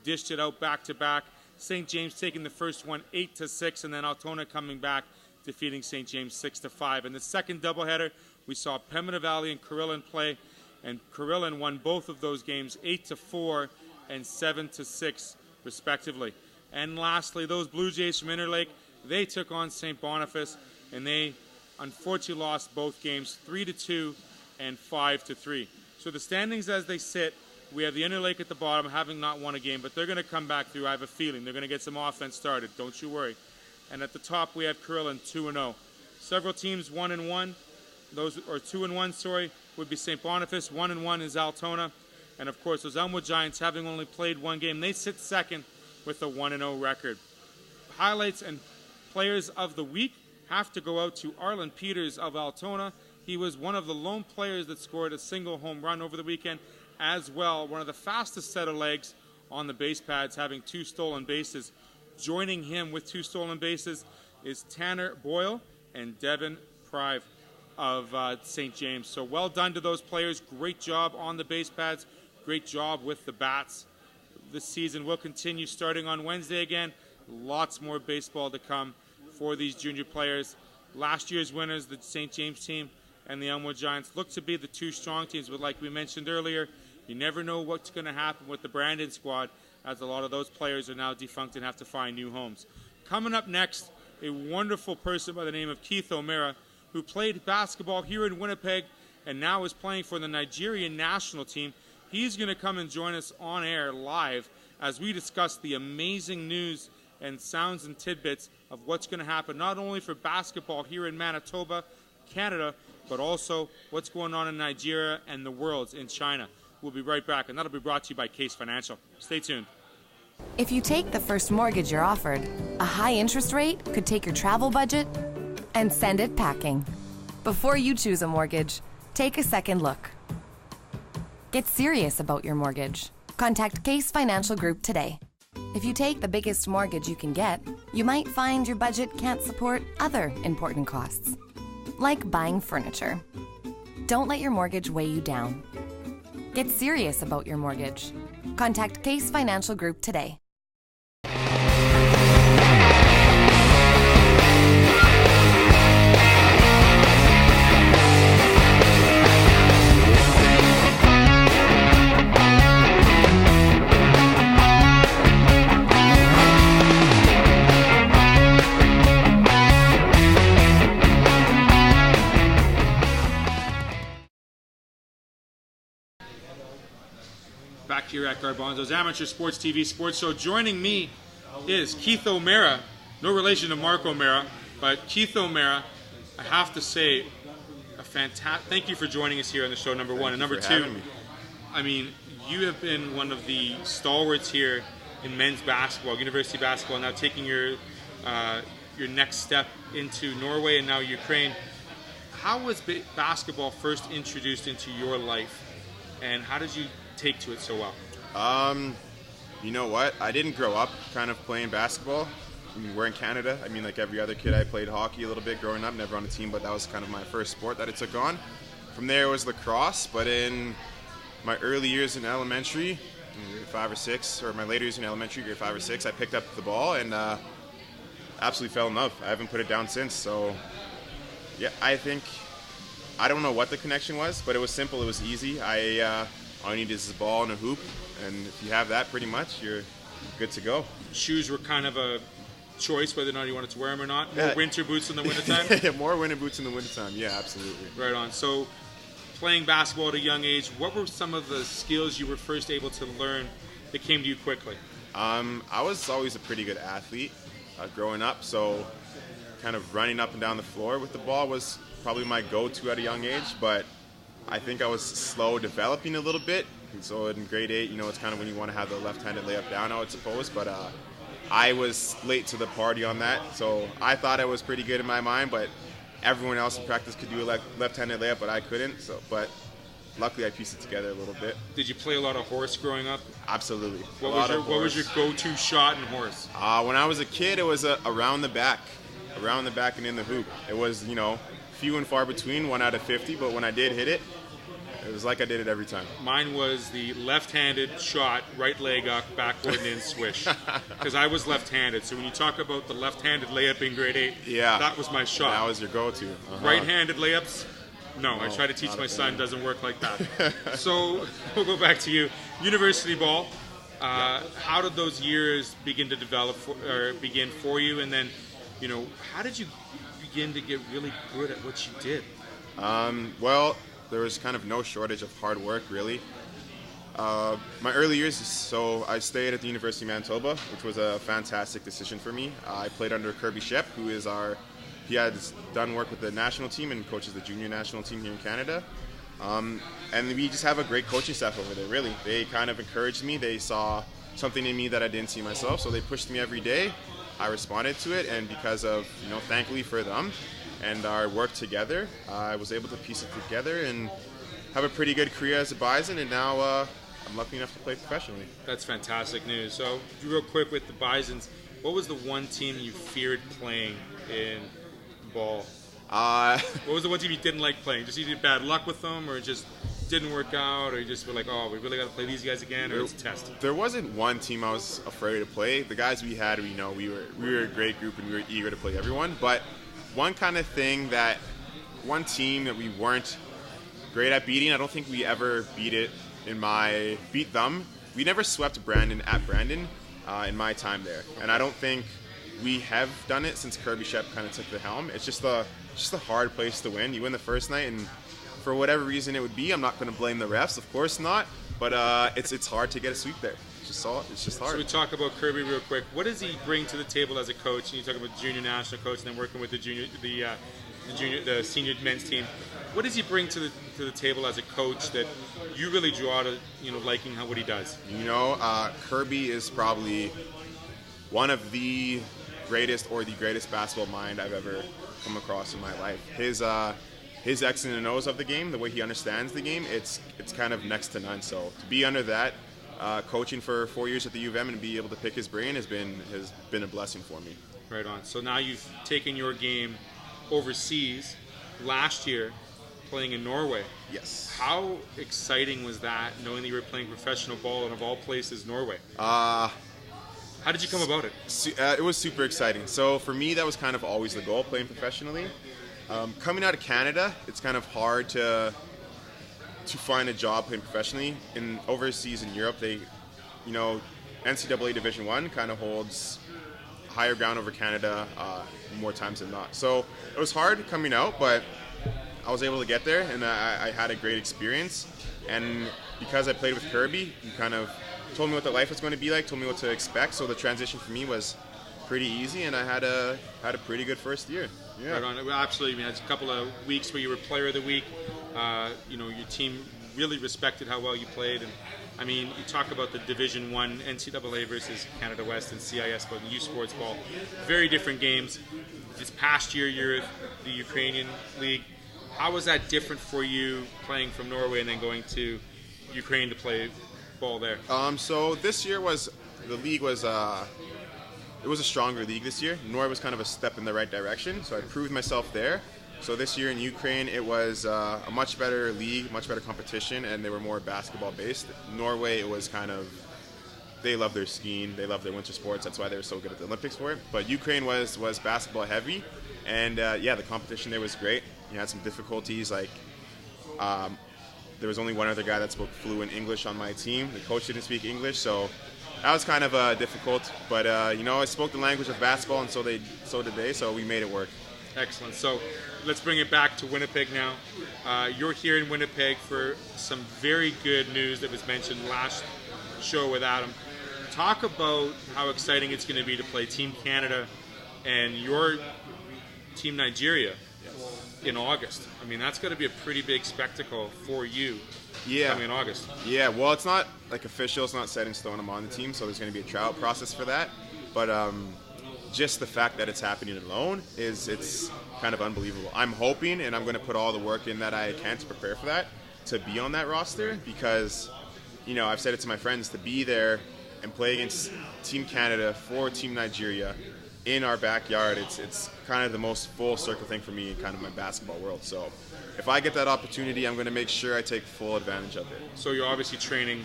dished it out back-to-back. St. James taking the first one 8-6, and then Altona coming back, defeating St. James 6-5. In the second doubleheader, we saw Pembina Valley and Carillon play, and Carillon won both of those games 8-4 and 7-6, respectively. And lastly, those Blue Jays from Interlake, they took on St. Boniface, and they unfortunately lost both games 3-2 and 5-3. So the standings as they sit, we have the Interlake at the bottom, having not won a game, but they're going to come back through. I have a feeling they're going to get some offense started. Don't you worry. And at the top, we have Carillon 2-0. Several teams 1-1. Those or 2-1, sorry, would be St. Boniface. 1-1 is Altona, and of course those Elmwood Giants, having only played 1 game, they sit second with a 1-0 record. Highlights and players of the week have to go out to Arlen Peters of Altona. He was one of the lone players that scored a single home run over the weekend, as well one of the fastest set of legs on the base pads, having 2 stolen bases. Joining him with 2 stolen bases is Tanner Boyle and Devin Prive of St. James. So well done to those players. Great job on the base pads. Great job with the bats. This season will continue starting on Wednesday again. Lots more baseball to come for these junior players. Last year's winners, the St. James team and the Elmwood Giants, look to be the 2 strong teams. But like we mentioned earlier, you never know what's going to happen with the Brandon squad, as a lot of those players are now defunct and have to find new homes. Coming up next, a wonderful person by the name of Keith O'Meara, who played basketball here in Winnipeg and now is playing for the Nigerian national team. He's going to come and join us on air live as we discuss the amazing news and sounds and tidbits of what's going to happen not only for basketball here in Manitoba, Canada, but also what's going on in Nigeria and the world in China. We'll be right back, and that'll be brought to you by Case Financial. Stay tuned. If you take the first mortgage you're offered, a high interest rate could take your travel budget and send it packing. Before you choose a mortgage, take a second look. Get serious about your mortgage. Contact Case Financial Group today. If you take the biggest mortgage you can get, you might find your budget can't support other important costs, like buying furniture. Don't let your mortgage weigh you down. Get serious about your mortgage. Contact Case Financial Group today. Back here at Garbonzos Amateur Sports TV Sports Show. Joining me is Keith O'Meara. No relation to Mark O'Meara, but Keith O'Meara, I have to say, thank you for joining us here on the show, number one. And number two, I mean, you have been one of the stalwarts here in men's basketball, university basketball, now taking your next step into Norway and now Ukraine. How was basketball first introduced into your life, and how did you take to it so well? You know what? I didn't grow up kind of playing basketball. I mean, we're in Canada. I mean, like every other kid, I played hockey a little bit growing up, never on a team, but that was kind of my first sport that I took on. From there, it was lacrosse, but in my early years in elementary, grade 5 or 6, or my later years in elementary, grade 5 or 6, I picked up the ball and absolutely fell in love. I haven't put it down since. So, yeah, I don't know what the connection was, but it was simple. It was easy. All you need is a ball and a hoop, and if you have that, pretty much, you're good to go. Shoes were kind of a choice, whether or not you wanted to wear them or not. More winter boots in the wintertime? Yeah, more winter boots in the wintertime. Yeah, absolutely. Right on. So, playing basketball at a young age, what were some of the skills you were first able to learn that came to you quickly? I was always a pretty good athlete growing up, so kind of running up and down the floor with the ball was probably my go-to at a young age, but I think I was slow developing a little bit, So in grade 8, it's kind of when you want to have the left-handed layup down, I would suppose. But I was late to the party on that, so I thought I was pretty good in my mind. But everyone else in practice could do a left-handed layup, but I couldn't. But luckily, I pieced it together a little bit. Did you play a lot of horse growing up? Absolutely. What was your go-to shot in horse? When I was a kid, it was around the back and in the hoop. It was, few and far between, 1 out of 50, but when I did hit it, it was like I did it every time. Mine was the left-handed shot, right leg up, backward and in swish. Because I was left-handed, so when you talk about the left-handed layup in grade 8, that was my shot. That was your go-to. Uh-huh. Right-handed layups? No, I try to teach my son, doesn't work like that. So we'll go back to you. University ball, how did those years begin to develop begin for you? And then, how did you begin to get really good at what you did? Well, there was kind of no shortage of hard work, really. My early years, so I stayed at the University of Manitoba, which was a fantastic decision for me. I played under Kirby Shep, who is he has done work with the national team and coaches the junior national team here in Canada. And we just have a great coaching staff over there, really. They kind of encouraged me. They saw something in me that I didn't see myself, so they pushed me every day. I responded to it, and because of, thankfully for them and our work together, I was able to piece it together and have a pretty good career as a Bison, and now I'm lucky enough to play professionally. That's fantastic news. So, real quick with the Bisons, what was the one team you feared playing in ball? What was the one team you didn't like playing? Just either bad luck with them, or it just didn't work out, or you just were like, oh, we really got to play these guys again, or it's a test? There wasn't one team I was afraid to play. The guys we had, we were a great group, and we were eager to play everyone. But one team that we weren't great at beating, I don't think we ever beat them. We never swept Brandon at Brandon in my time there, and I don't think we have done it since Kirby Shep kind of took the helm. It's just a hard place to win. You win the first night, and for whatever reason it would be, I'm not going to blame the refs, of course not, but it's hard to get a sweep there. It's just hard. So we talk about Kirby real quick. What does he bring to the table as a coach? And you talk about junior national coach, and then working with the senior men's team. What does he bring to the table as a coach that you really draw to liking what he does? Kirby is probably one of the greatest basketball mind I've ever come across in my life. His X and O's of the game, the way he understands the game, it's kind of next to none. So to be under that, coaching for 4 years at the U of M and be able to pick his brain has been a blessing for me. Right on. So now you've taken your game overseas last year, playing in Norway. Yes. How exciting was that, knowing that you were playing professional ball and of all places, Norway? How did you come about it? It was super exciting. So for me, that was kind of always the goal, playing professionally. Coming out of Canada, it's kind of hard to find a job playing professionally. Overseas in Europe, NCAA Division I kind of holds higher ground over Canada more times than not. So it was hard coming out, but I was able to get there, and I had a great experience. And because I played with Kirby, he kind of told me what the life was going to be like, told me what to expect. So the transition for me was pretty easy, and I had a pretty good first year. Yeah. Right on. Absolutely. I mean, it's a couple of weeks where you were Player of the Week. Your team really respected how well you played, and I mean, you talk about the Division I NCAA versus Canada West and CIS, but U Sports Ball, very different games. This past year, you're at the Ukrainian League. How was that different for you playing from Norway and then going to Ukraine to play ball there? So this year the league was it was a stronger league this year. Norway was kind of a step in the right direction, so I proved myself there. So this year in Ukraine, it was a much better league, much better competition, and they were more basketball based. Norway, it was kind of, they love their skiing, they love their winter sports. That's why they were so good at the Olympics for it. But Ukraine was basketball heavy, and the competition there was great. You had some difficulties, like there was only one other guy that spoke fluent English on my team. The coach didn't speak English, so that was kind of difficult. But I spoke the language of basketball, and so did they. So we made it work. Excellent. So let's bring it back to Winnipeg now. You're here in Winnipeg for some very good news that was mentioned last show with Adam. Talk about how exciting it's going to be to play Team Canada and your Team Nigeria in August. I mean, that's got to be a pretty big spectacle for you. Yeah. Coming in August. Yeah, well, it's not like official. It's not set in stone. I'm on the team, so there's going to be a tryout process for that. But just the fact that it's happening alone it's kind of unbelievable. I'm hoping, and I'm going to put all the work in that I can to prepare for that, to be on that roster, because, you know, I've said it to my friends, to be there and play against Team Canada for Team Nigeria in our backyard, it's kind of the most full circle thing for me in kind of my basketball world. So if I get that opportunity, I'm going to make sure I take full advantage of it. So you're obviously training.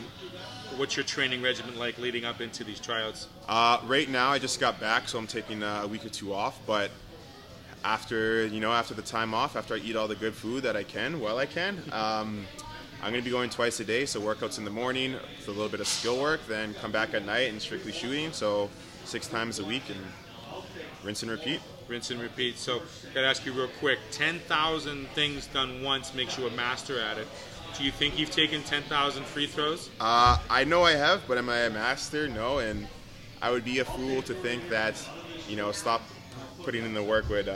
What's your training regimen like leading up into these tryouts? Right now, I just got back, so I'm taking a week or two off. But after the time off, after I eat all the good food that I can, I'm going to be going twice a day. So workouts in the morning with a little bit of skill work, then come back at night and strictly shooting. So 6 times a week and rinse and repeat. Rinse and repeat. So got to ask you real quick, 10,000 things done once makes you a master at it. Do you think you've taken 10,000 free throws? I know I have, but am I a master? No, and I would be a fool to think that, stop putting in the work would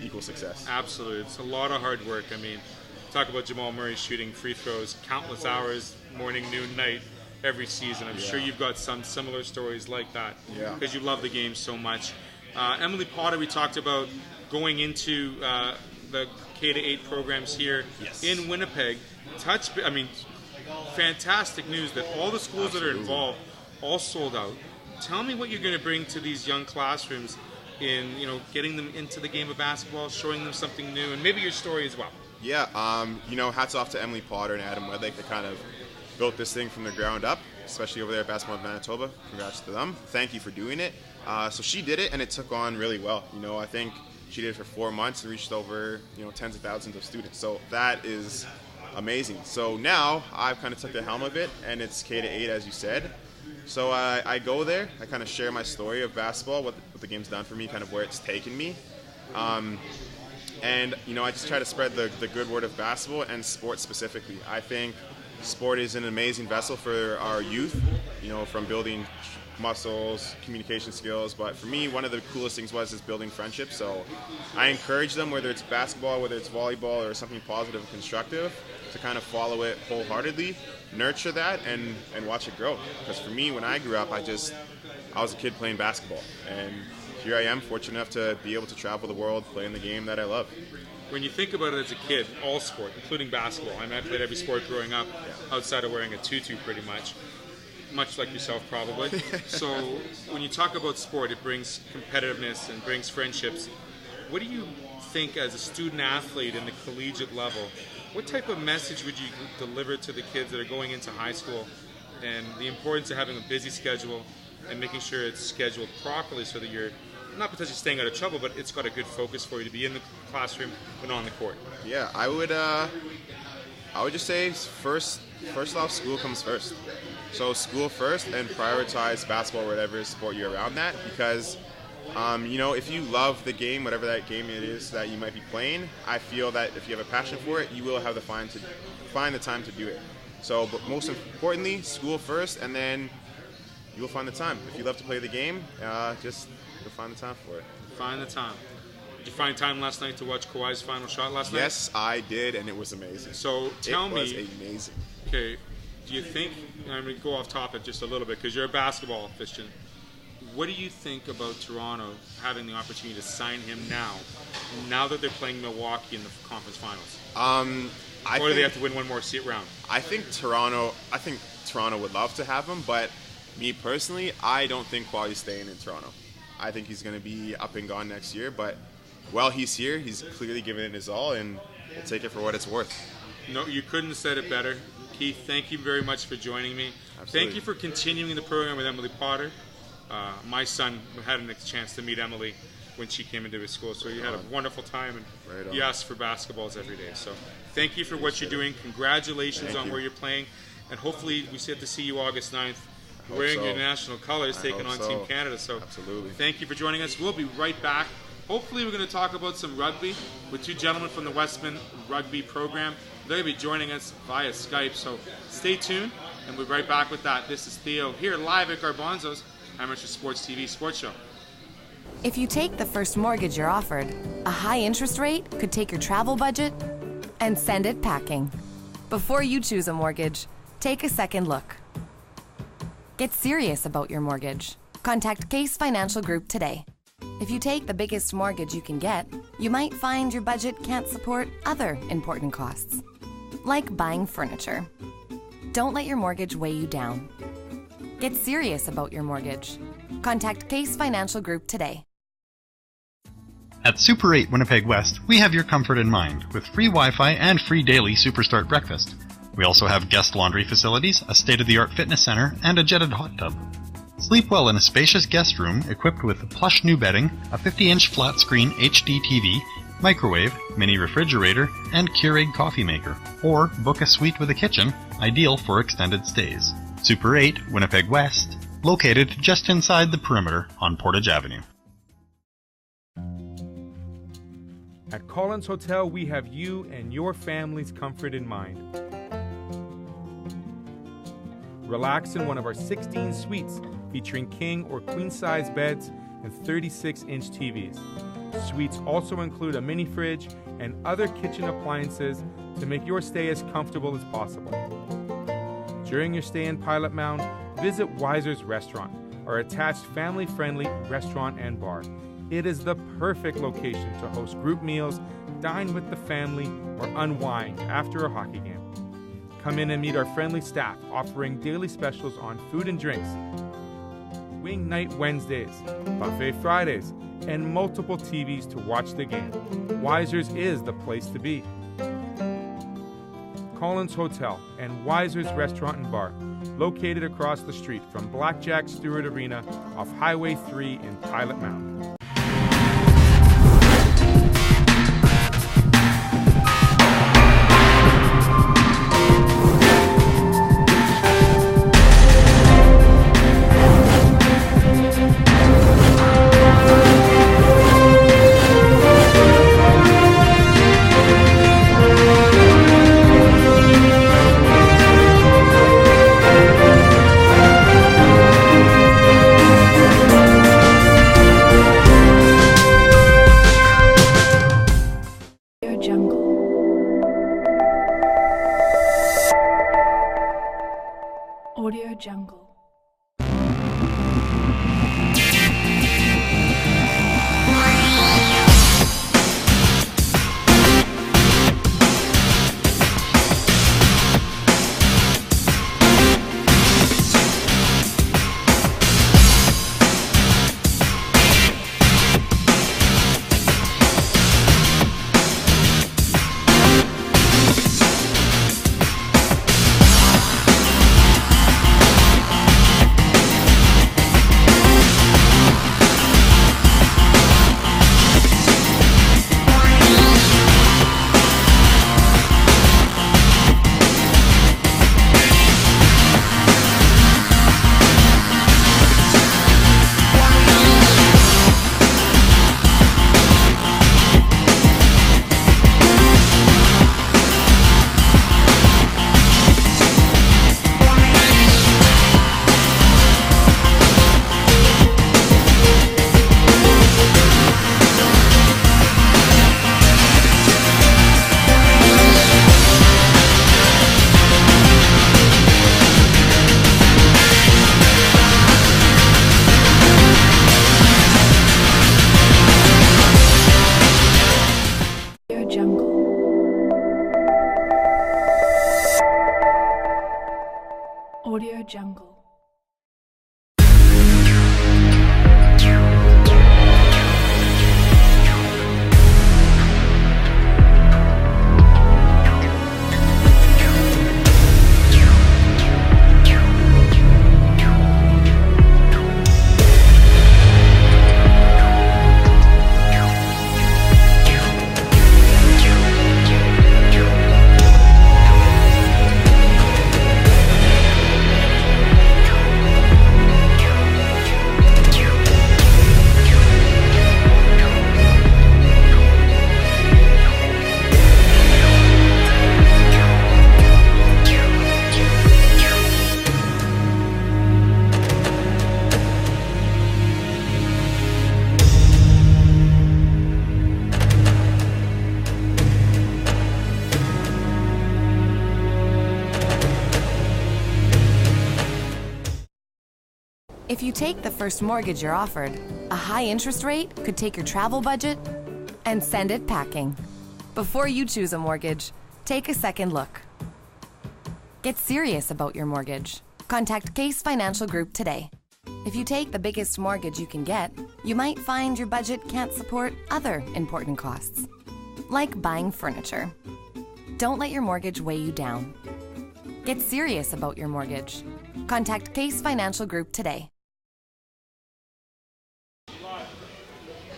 equal success. Absolutely. It's a lot of hard work. I mean, talk about Jamal Murray shooting free throws countless hours, morning, noon, night, every season. I'm sure you've got some similar stories like that because you love the game so much. Emily Potter, we talked about going into the K-8 programs here in Winnipeg. Fantastic news that all the schools that are involved all sold out. Tell me what you're going to bring to these young classrooms in, getting them into the game of basketball, showing them something new, and maybe your story as well. Yeah, hats off to Emily Potter and Adam Wedlake that kind of built this thing from the ground up, especially over there at Basketball of Manitoba. Congrats to them. Thank you for doing it. So she did it, and it took on really well. I think she did it for 4 months and reached over, tens of thousands of students. So that is amazing. So now I've kind of took the helm of it, and it's K-8, as you said. So I go there. I kind of share my story of basketball, what the game's done for me, kind of where it's taken me. And, I just try to spread the good word of basketball and sports specifically. I think sport is an amazing vessel for our youth, from building muscles, communication skills, but for me, one of the coolest things was building friendships. So I encourage them, whether it's basketball, whether it's volleyball, or something positive and constructive, to kind of follow it wholeheartedly, nurture that, and watch it grow. Because for me, when I grew up, I was a kid playing basketball, and here I am, fortunate enough to be able to travel the world playing the game that I love. When you think about it as a kid, all sport, including basketball, I played every sport growing up outside of wearing a tutu pretty much like yourself probably. So when you talk about sport, it brings competitiveness and brings friendships. What do you think as a student athlete in the collegiate level, what type of message would you deliver to the kids that are going into high school, and the importance of having a busy schedule and making sure it's scheduled properly so that you're not potentially staying out of trouble, but it's got a good focus for you to be in the classroom and on the court? Yeah, I would just say first off, school comes first. So school first, and prioritize basketball, whatever sport you're around that, because if you love the game, whatever that game it is that you might be playing, I feel that if you have a passion for it, you will have find the time to do it. So, but most importantly, school first, and then you will find the time. If you love to play the game, just you'll find the time for it. Find the time. Did you find time last night to watch Kawhi's final shot last night? Yes, I did, and it was amazing. So tell me, it was amazing. Okay, do you think? I'm going to go off topic just a little bit because you're a basketball aficionado. What do you think about Toronto having the opportunity to sign him now that they're playing Milwaukee in the conference finals? Or do they have to win one more round? I think Toronto would love to have him, but me personally, I don't think Kawhi's staying in Toronto. I think he's going to be up and gone next year, but while he's here, he's clearly given it his all, and we'll take it for what it's worth. No, you couldn't have said it better. Keith, thank you very much for joining me. Absolutely. Thank you for continuing the program with Emily Potter. My son had a chance to meet Emily when she came into his school, so you had a wonderful time, and you asked for basketballs every day. So thank you for what you're doing. Congratulations on where you're playing, and hopefully we get to see you August 9th wearing your national colors, taking on Team Canada. So absolutely. Thank you for joining us. We'll be right back. Hopefully we're going to talk about some rugby with two gentlemen from the Westman Rugby program. They're going to be joining us via Skype, so stay tuned, and we'll be right back with that. This is Theo here live at Garbonzos, Amateur Sports TV Sports Show. If you take the first mortgage you're offered, a high interest rate could take your travel budget and send it packing. Before you choose a mortgage, take a second look. Get serious about your mortgage. Contact Case Financial Group today. If you take the biggest mortgage you can get, you might find your budget can't support other important costs, like buying furniture. Don't let your mortgage weigh you down. Get serious about your mortgage. Contact Case Financial Group today. At Super 8 Winnipeg West, we have your comfort in mind with free Wi-Fi and free daily Superstart breakfast. We also have guest laundry facilities, a state-of-the-art fitness center, and a jetted hot tub. Sleep well in a spacious guest room equipped with plush new bedding, a 50-inch flat-screen HD TV, microwave, mini refrigerator, and Keurig coffee maker. Or book a suite with a kitchen, ideal for extended stays. Super 8 Winnipeg West, located just inside the perimeter on Portage Avenue. At Collins Hotel, we have you and your family's comfort in mind. Relax in one of our 16 suites featuring king or queen-size beds and 36-inch TVs. Suites also include a mini fridge and other kitchen appliances to make your stay as comfortable as possible. During your stay in Pilot Mound, visit Weiser's Restaurant, our attached family-friendly restaurant and bar. It is the perfect location to host group meals, dine with the family, or unwind after a hockey game. Come in and meet our friendly staff offering daily specials on food and drinks, Wing Night Wednesdays, Buffet Fridays, and multiple TVs to watch the game. Weiser's is the place to be. Collins Hotel and Weiser's Restaurant and Bar, located across the street from Blackjack Stewart Arena off Highway 3 in Pilot Mound. If you take the first mortgage you're offered, a high interest rate could take your travel budget and send it packing. Before you choose a mortgage, take a second look. Get serious about your mortgage. Contact Case Financial Group today. If you take the biggest mortgage you can get, you might find your budget can't support other important costs, like buying furniture. Don't let your mortgage weigh you down. Get serious about your mortgage. Contact Case Financial Group today.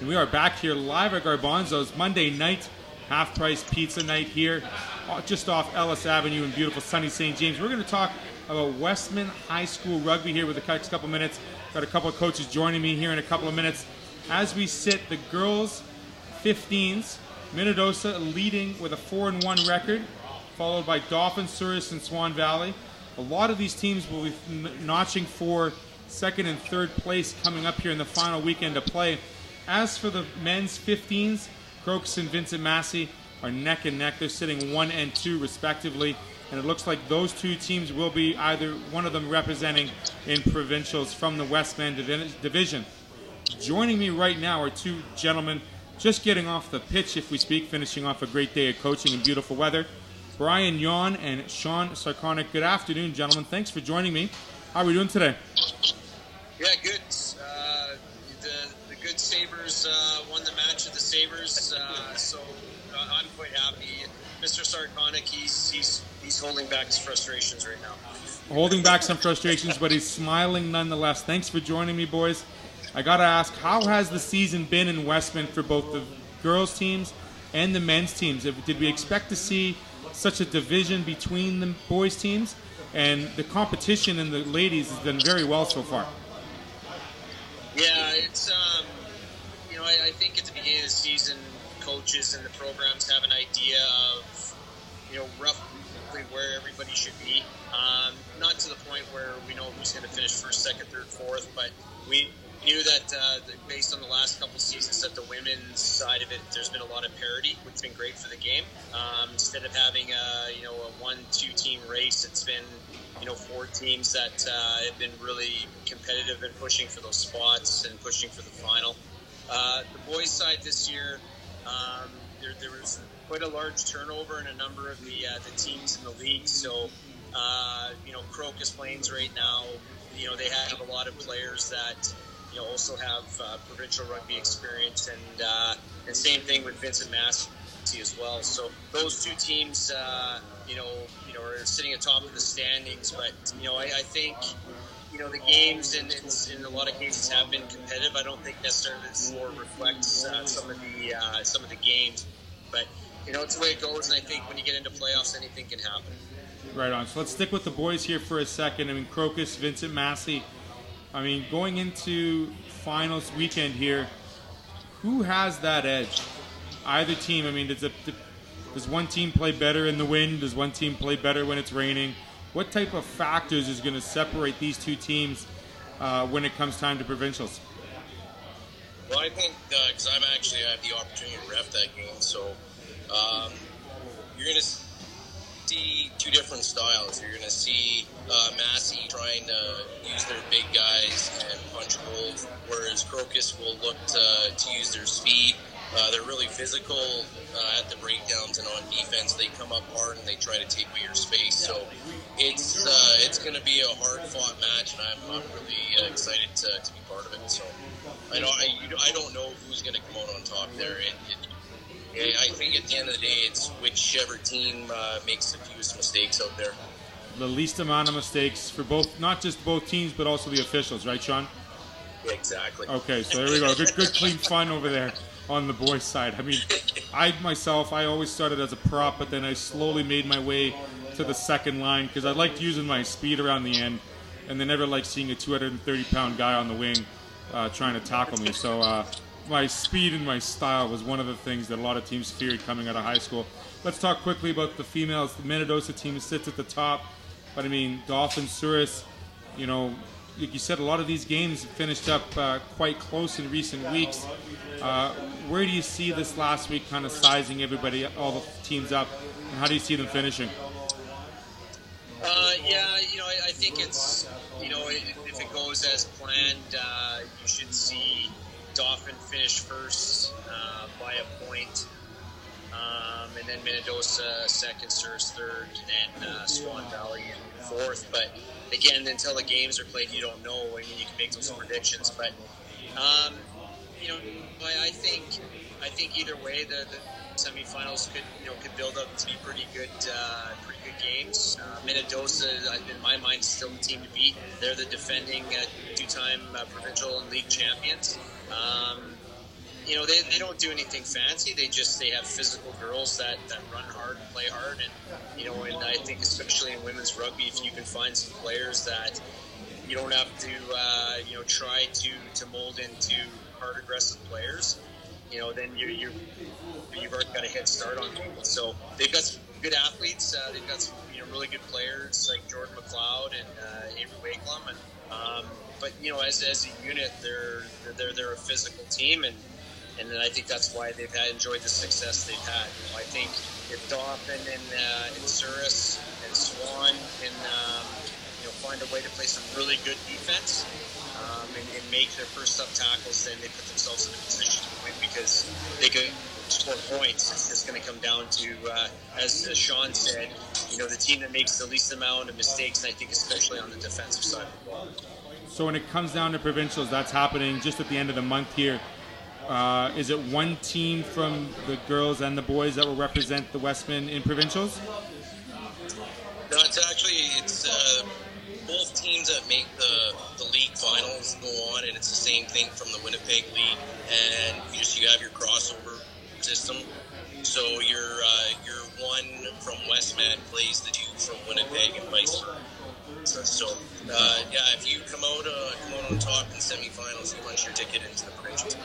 We are back here live at Garbonzos Monday night, half-price pizza night here, just off Ellis Avenue in beautiful sunny St. James. We're going to talk about Westman High School rugby here with the next couple minutes. Got a couple of coaches joining me here in a couple of minutes. As we sit, the girls' 15s, Minnedosa leading with a 4-1 record, followed by Dauphin, Souris, and Swan Valley. A lot of these teams will be notching for second and third place coming up here in the final weekend of play. As for the men's 15s, Crocus and Vincent Massey are neck and neck. They're sitting 1 and 2 respectively, and it looks like those two teams will be either one of them representing in provincials from the Westman division. Joining me right now are two gentlemen just getting off the pitch, if we speak, finishing off a great day of coaching in beautiful weather. Brian Yon and Sean Sarkonic. Good afternoon, gentlemen. Thanks for joining me. How are we doing today? Yeah, good. The good Sabres won the match of the Sabres, so I'm quite happy. Mr. Sarkonic, he's holding back his frustrations right now. Holding back some frustrations, but he's smiling nonetheless. Thanks for joining me, boys. I got to ask, how has the season been in Westman for both the girls' teams and the men's teams? Did we expect to see such a division between the boys' teams? And the competition in the ladies has done very well so far. Yeah, it's, I think at the beginning of the season, coaches and the programs have an idea of, roughly where everybody should be. Not to the point where we know who's going to finish first, second, third, fourth, but we knew that based on the last couple seasons that the women's side of it, there's been a lot of parity, which has been great for the game. Instead of having a 1-2 team race, it's been 4 teams that have been really competitive and pushing for those spots and pushing for the final. The boys' side this year, there was quite a large turnover in a number of the teams in the league. So, Crocus Plains right now, they have a lot of players that also have provincial rugby experience, and same thing with Vincent Massey as well. So those two teams, are sitting atop of the standings. But I think the games in a lot of cases have been competitive. I don't think necessarily the score reflects some of the games, but it's the way it goes. And I think when you get into playoffs, anything can happen. Right on. So let's stick with the boys here for a second. I mean, Crocus, Vincent Massey. I mean, going into finals weekend here, who has that edge? Either team. I mean, does one team play better in the wind? Does one team play better when it's raining? What type of factors is going to separate these two teams when it comes time to provincials? Well, I think because I have the opportunity to ref that game, so you're going to see two different styles. You're going to see Massey trying to use their big guys and punch goals, whereas Crocus will look to use their speed. They're really physical at the breakdowns, and on defense they come up hard and they try to take away your space. So it's going to be a hard-fought match, and I'm really excited to be part of it. So I don't know who's going to come out on top there. I think at the end of the day, it's whichever team makes the fewest mistakes out there. The least amount of mistakes for both, not just both teams, but also the officials, right, Sean? Yeah, exactly. Okay, so there we go. Good clean fun over there on the boys' side. I mean, I always started as a prop, but then I slowly made my way to the second line because I liked using my speed around the end, and they never liked seeing a 230-pound guy on the wing trying to tackle me. So my speed and my style was one of the things that a lot of teams feared coming out of high school. Let's talk quickly about the females. The Minnedosa team sits at the top, but I mean, Dauphin, Souris, like you said, a lot of these games finished up quite close in recent weeks. Where do you see this last week kind of sizing everybody, all the teams up, and how do you see them finishing? I think it's, if it goes as planned, you should see Dauphin finish first by a point, and then Minnedosa second, Surrey third, and then Swan Valley in fourth. But again, until the games are played, you don't know. I mean, you can make those predictions, but I think either way, the semifinals could build up to be pretty good games. Minnedosa, in my mind, is still the team to beat. They're the defending two-time provincial and league champions. They don't do anything fancy. They have physical girls that run hard and play hard, and I think especially in women's rugby, if you can find some players that you don't have to try to mold into hard, aggressive players, then you've already got a head start on people. So they've got some good athletes. They've got some really good players like Jordan McLeod and Avery Wakelam, but as a unit, they're a physical team, and then I think that's why they've enjoyed the success they've had. I think if Dauphin and Surrey and Swan can find a way to play some really good defense and make their first up tackles, then they put themselves in a position to win because they can score points. It's just going to come down to, as Sean said, the team that makes the least amount of mistakes, and I think especially on the defensive side of the ball. So when it comes down to provincials, that's happening just at the end of the month here. Is it one team from the girls and the boys that will represent the Westmen in provincials? No, it's both teams that make the league finals go on, and it's the same thing from the Winnipeg League. And you have your crossover system. So your one from Westman plays the two from Winnipeg and vice versa. So if you come out on top in semifinals, you punch your ticket into the provincials.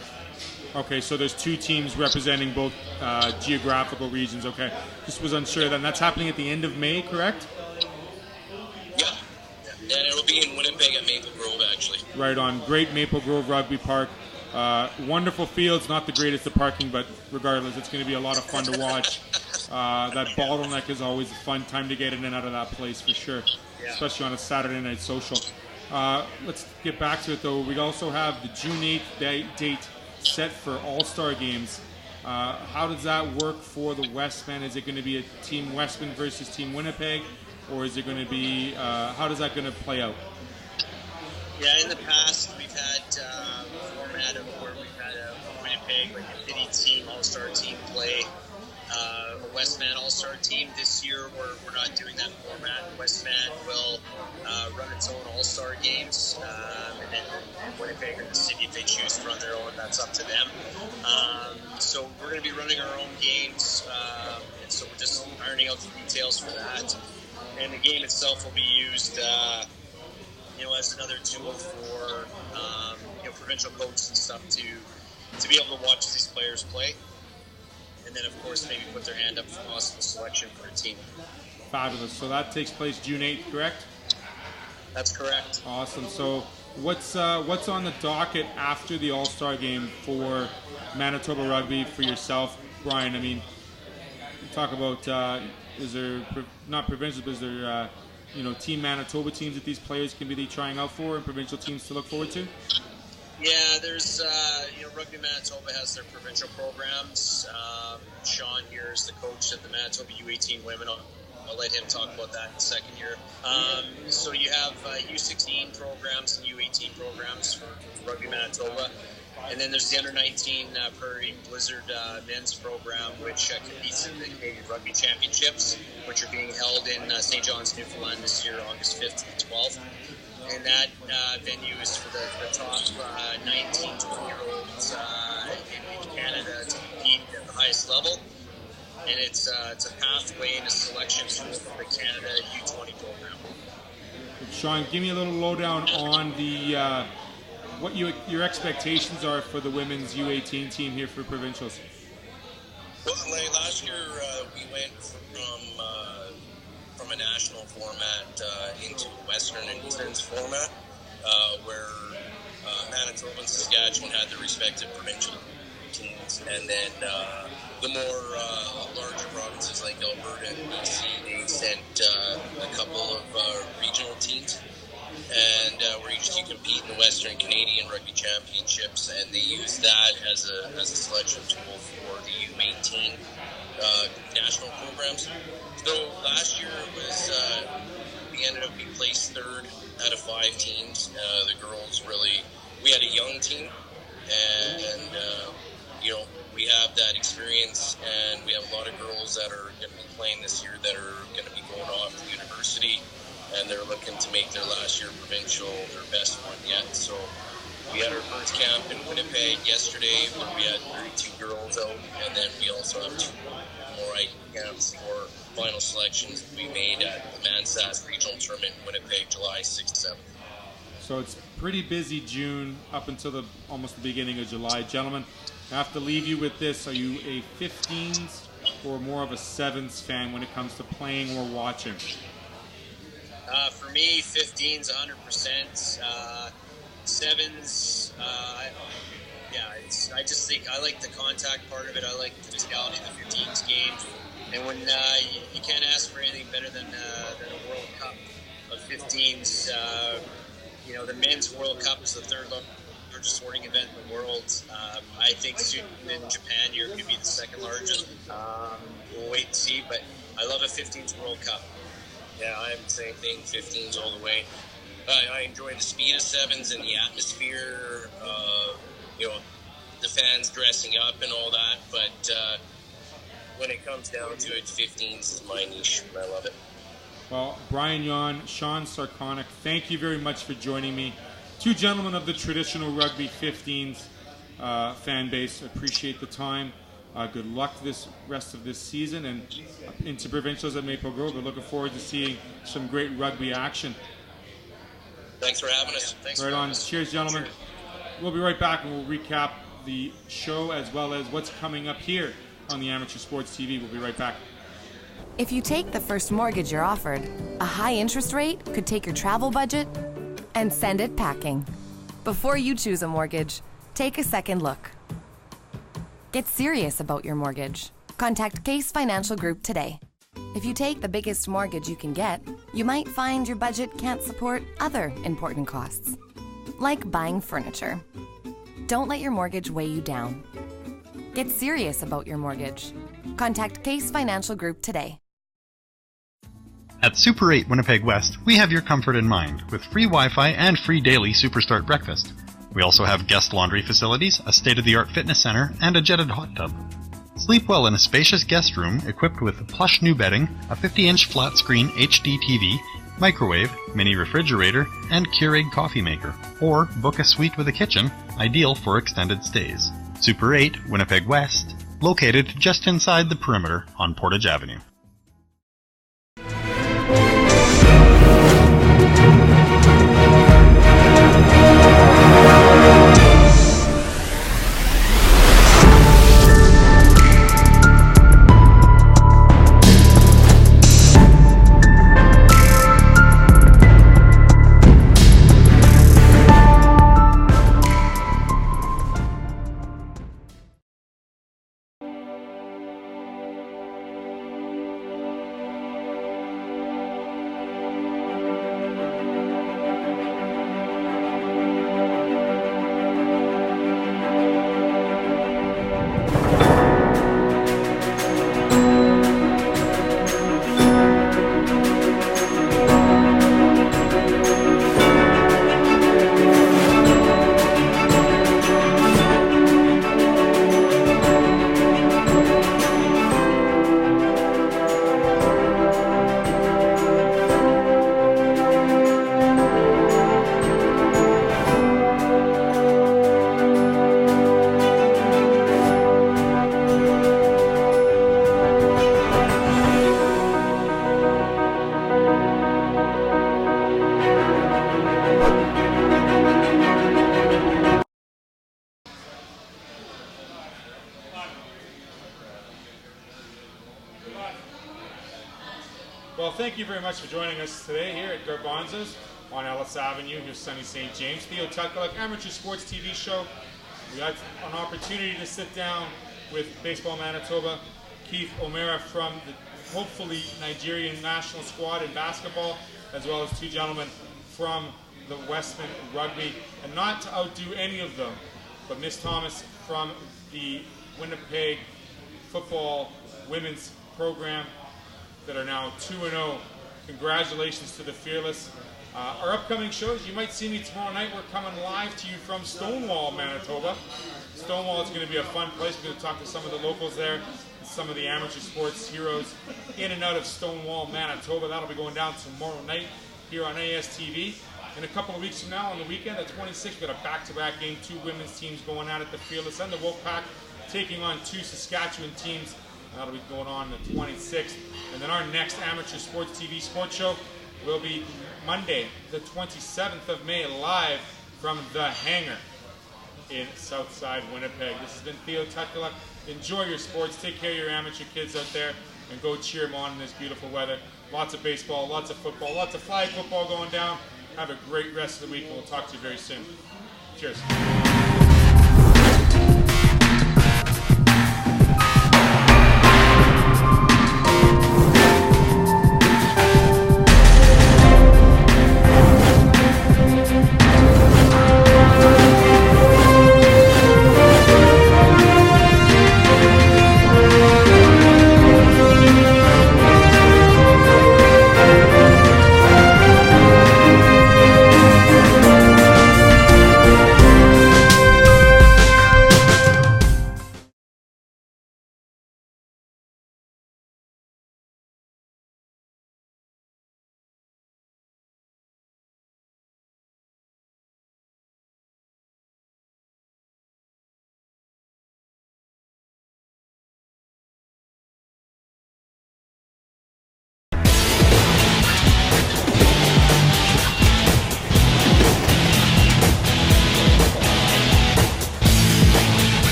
Okay, so there's two teams representing both geographical regions. Okay, just was unsure. Then that's happening at the end of May, correct? Yeah, and it'll be in Winnipeg at Maple Grove, actually. Right on. Great Maple Grove Rugby Park. Wonderful fields, not the greatest at parking, but regardless, it's going to be a lot of fun to watch. That bottleneck is always a fun time to get in and out of that place for sure, especially on a Saturday night social. Let's get back to it, though. We also have the June 8th date set for All-Star games. How does that work for the Westmen? Is it going to be a Team Westman versus Team Winnipeg, or is it going to be, how does that going to play out? Yeah, in the past, we've had a format of where we've had a Winnipeg, like a mini team, all-star team play, a Westman all-star team. This year, we're not doing that format. Westman will run its own all-star games, and then Winnipeg or the city, if they choose to run their own, that's up to them. So we're going to be running our own games, and so we're just ironing out the details for that. And the game itself will be used as another tool for provincial coaches and stuff to be able to watch these players play, and then of course maybe put their hand up for possible selection for a team. Fabulous. So that takes place June 8th, correct? That's correct. Awesome. So what's on the docket after the All-Star game for Manitoba Rugby for yourself, Brian? I mean, talk about is there not provincial, but is there Team Manitoba teams that these players can be trying out for, and provincial teams to look forward to? Yeah, there's Rugby Manitoba has their provincial programs. Sean here is the coach of the Manitoba U18 women. I'll let him talk about that in a second here. So you have U16 programs and U18 programs for Rugby Manitoba. And then there's the Under-19 Prairie Blizzard men's program, which competes in the Canadian Rugby Championships, which are being held in St. John's, Newfoundland this year, August 5th to the 12th. And that venue is for the top 19, 20-year-olds in Canada to compete at the highest level. And it's a pathway and a selection tool for the Canada U20 program. Sean, give me a little lowdown on the what your expectations are for the women's U18 team here for provincials. Well, last year we went from a national format into Western and Eastern's format, where Manitoba and Saskatchewan had their respective provincial teams, and then the more larger provinces like Alberta and BC, they sent a couple of regional teams. and where you compete in the Western Canadian Rugby Championships, and they use that as a selection tool for the U18 national programs. So last year we placed third out of 5 teams. The girls we had a young team, and we have that experience, and we have a lot of girls that are going to be playing this year that are going to be going off to university, and they're looking to make their last year provincial their best one yet. So we had our first camp in Winnipeg yesterday where we had 32 girls out, and then we also have 2 more camps for final selections we made at the Mansas Regional Tournament in Winnipeg, July 6th, 7th. So it's pretty busy June up until almost the beginning of July. Gentlemen, I have to leave you with this. Are you a 15s or more of a 7s fan when it comes to playing or watching? For me, 15s 100%. 7s, I just think I like the contact part of it. I like the physicality of the 15s games. And when you can't ask for anything better than a World Cup of 15s. The men's World Cup is the 3rd largest sporting event in the world. I think soon in Japan here could be the 2nd largest. We'll wait and see, but I love a 15s World Cup. Yeah, I'm the same thing, 15s all the way. I enjoy the speed of 7s and the atmosphere, the fans dressing up and all that, but when it comes down to it, 15s is my niche, and I love it. Well, Brian Yon, Sean Sarconic, thank you very much for joining me. 2 gentlemen of the traditional rugby 15s fan base. Appreciate the time. Good luck this rest of this season and into provincials at Maple Grove. We're looking forward to seeing some great rugby action. Thanks for having us. Thanks right on. Cheers, gentlemen. Cheers. We'll be right back and we'll recap the show as well as what's coming up here on the Amateur Sports TV. We'll be right back. If you take the first mortgage you're offered, a high interest rate could take your travel budget and send it packing. Before you choose a mortgage, take a second look. Get serious about your mortgage. Contact Case Financial Group today. If you take the biggest mortgage you can get, you might find your budget can't support other important costs, like buying furniture. Don't let your mortgage weigh you down. Get serious about your mortgage. Contact Case Financial Group today. At Super 8 Winnipeg West, we have your comfort in mind with free Wi-Fi and free daily Superstart breakfast. We also have guest laundry facilities, a state-of-the-art fitness center, and a jetted hot tub. Sleep well in a spacious guest room equipped with plush new bedding, a 50-inch flat-screen HD TV, microwave, mini refrigerator, and Keurig coffee maker. Or book a suite with a kitchen, ideal for extended stays. Super 8 Winnipeg West, located just inside the perimeter on Portage Avenue. Well, thank you very much for joining us today here at Garbonzos on Ellis Avenue, here sunny St. James. Theo Tutkaluk, Amateur Sports TV Show. We had an opportunity to sit down with Baseball Manitoba, Keith O'Mara from the hopefully Nigerian national squad in basketball, as well as 2 gentlemen from the Westman Rugby. And not to outdo any of them, but Miss Thomas from the Winnipeg football women's program that are now 2-0. Congratulations to the Fearless. Our upcoming shows, you might see me tomorrow night. We're coming live to you from Stonewall, Manitoba. Stonewall is going to be a fun place. We're going to talk to some of the locals there, some of the amateur sports heroes in and out of Stonewall, Manitoba. That'll be going down tomorrow night here on ASTV. In a couple of weeks from now, on the weekend, the 26th, we've got a back-to-back game. 2 women's teams going at it, the Fearless and the Wolfpack, taking on 2 Saskatchewan teams. That'll be going on the 26th. And then our next amateur sports TV sports show will be Monday, the 27th of May, live from The Hangar in Southside Winnipeg. This has been Theo Tutkaluk. Enjoy your sports. Take care of your amateur kids out there and go cheer them on in this beautiful weather. Lots of baseball, lots of football, lots of flag football going down. Have a great rest of the week, and we'll talk to you very soon. Cheers.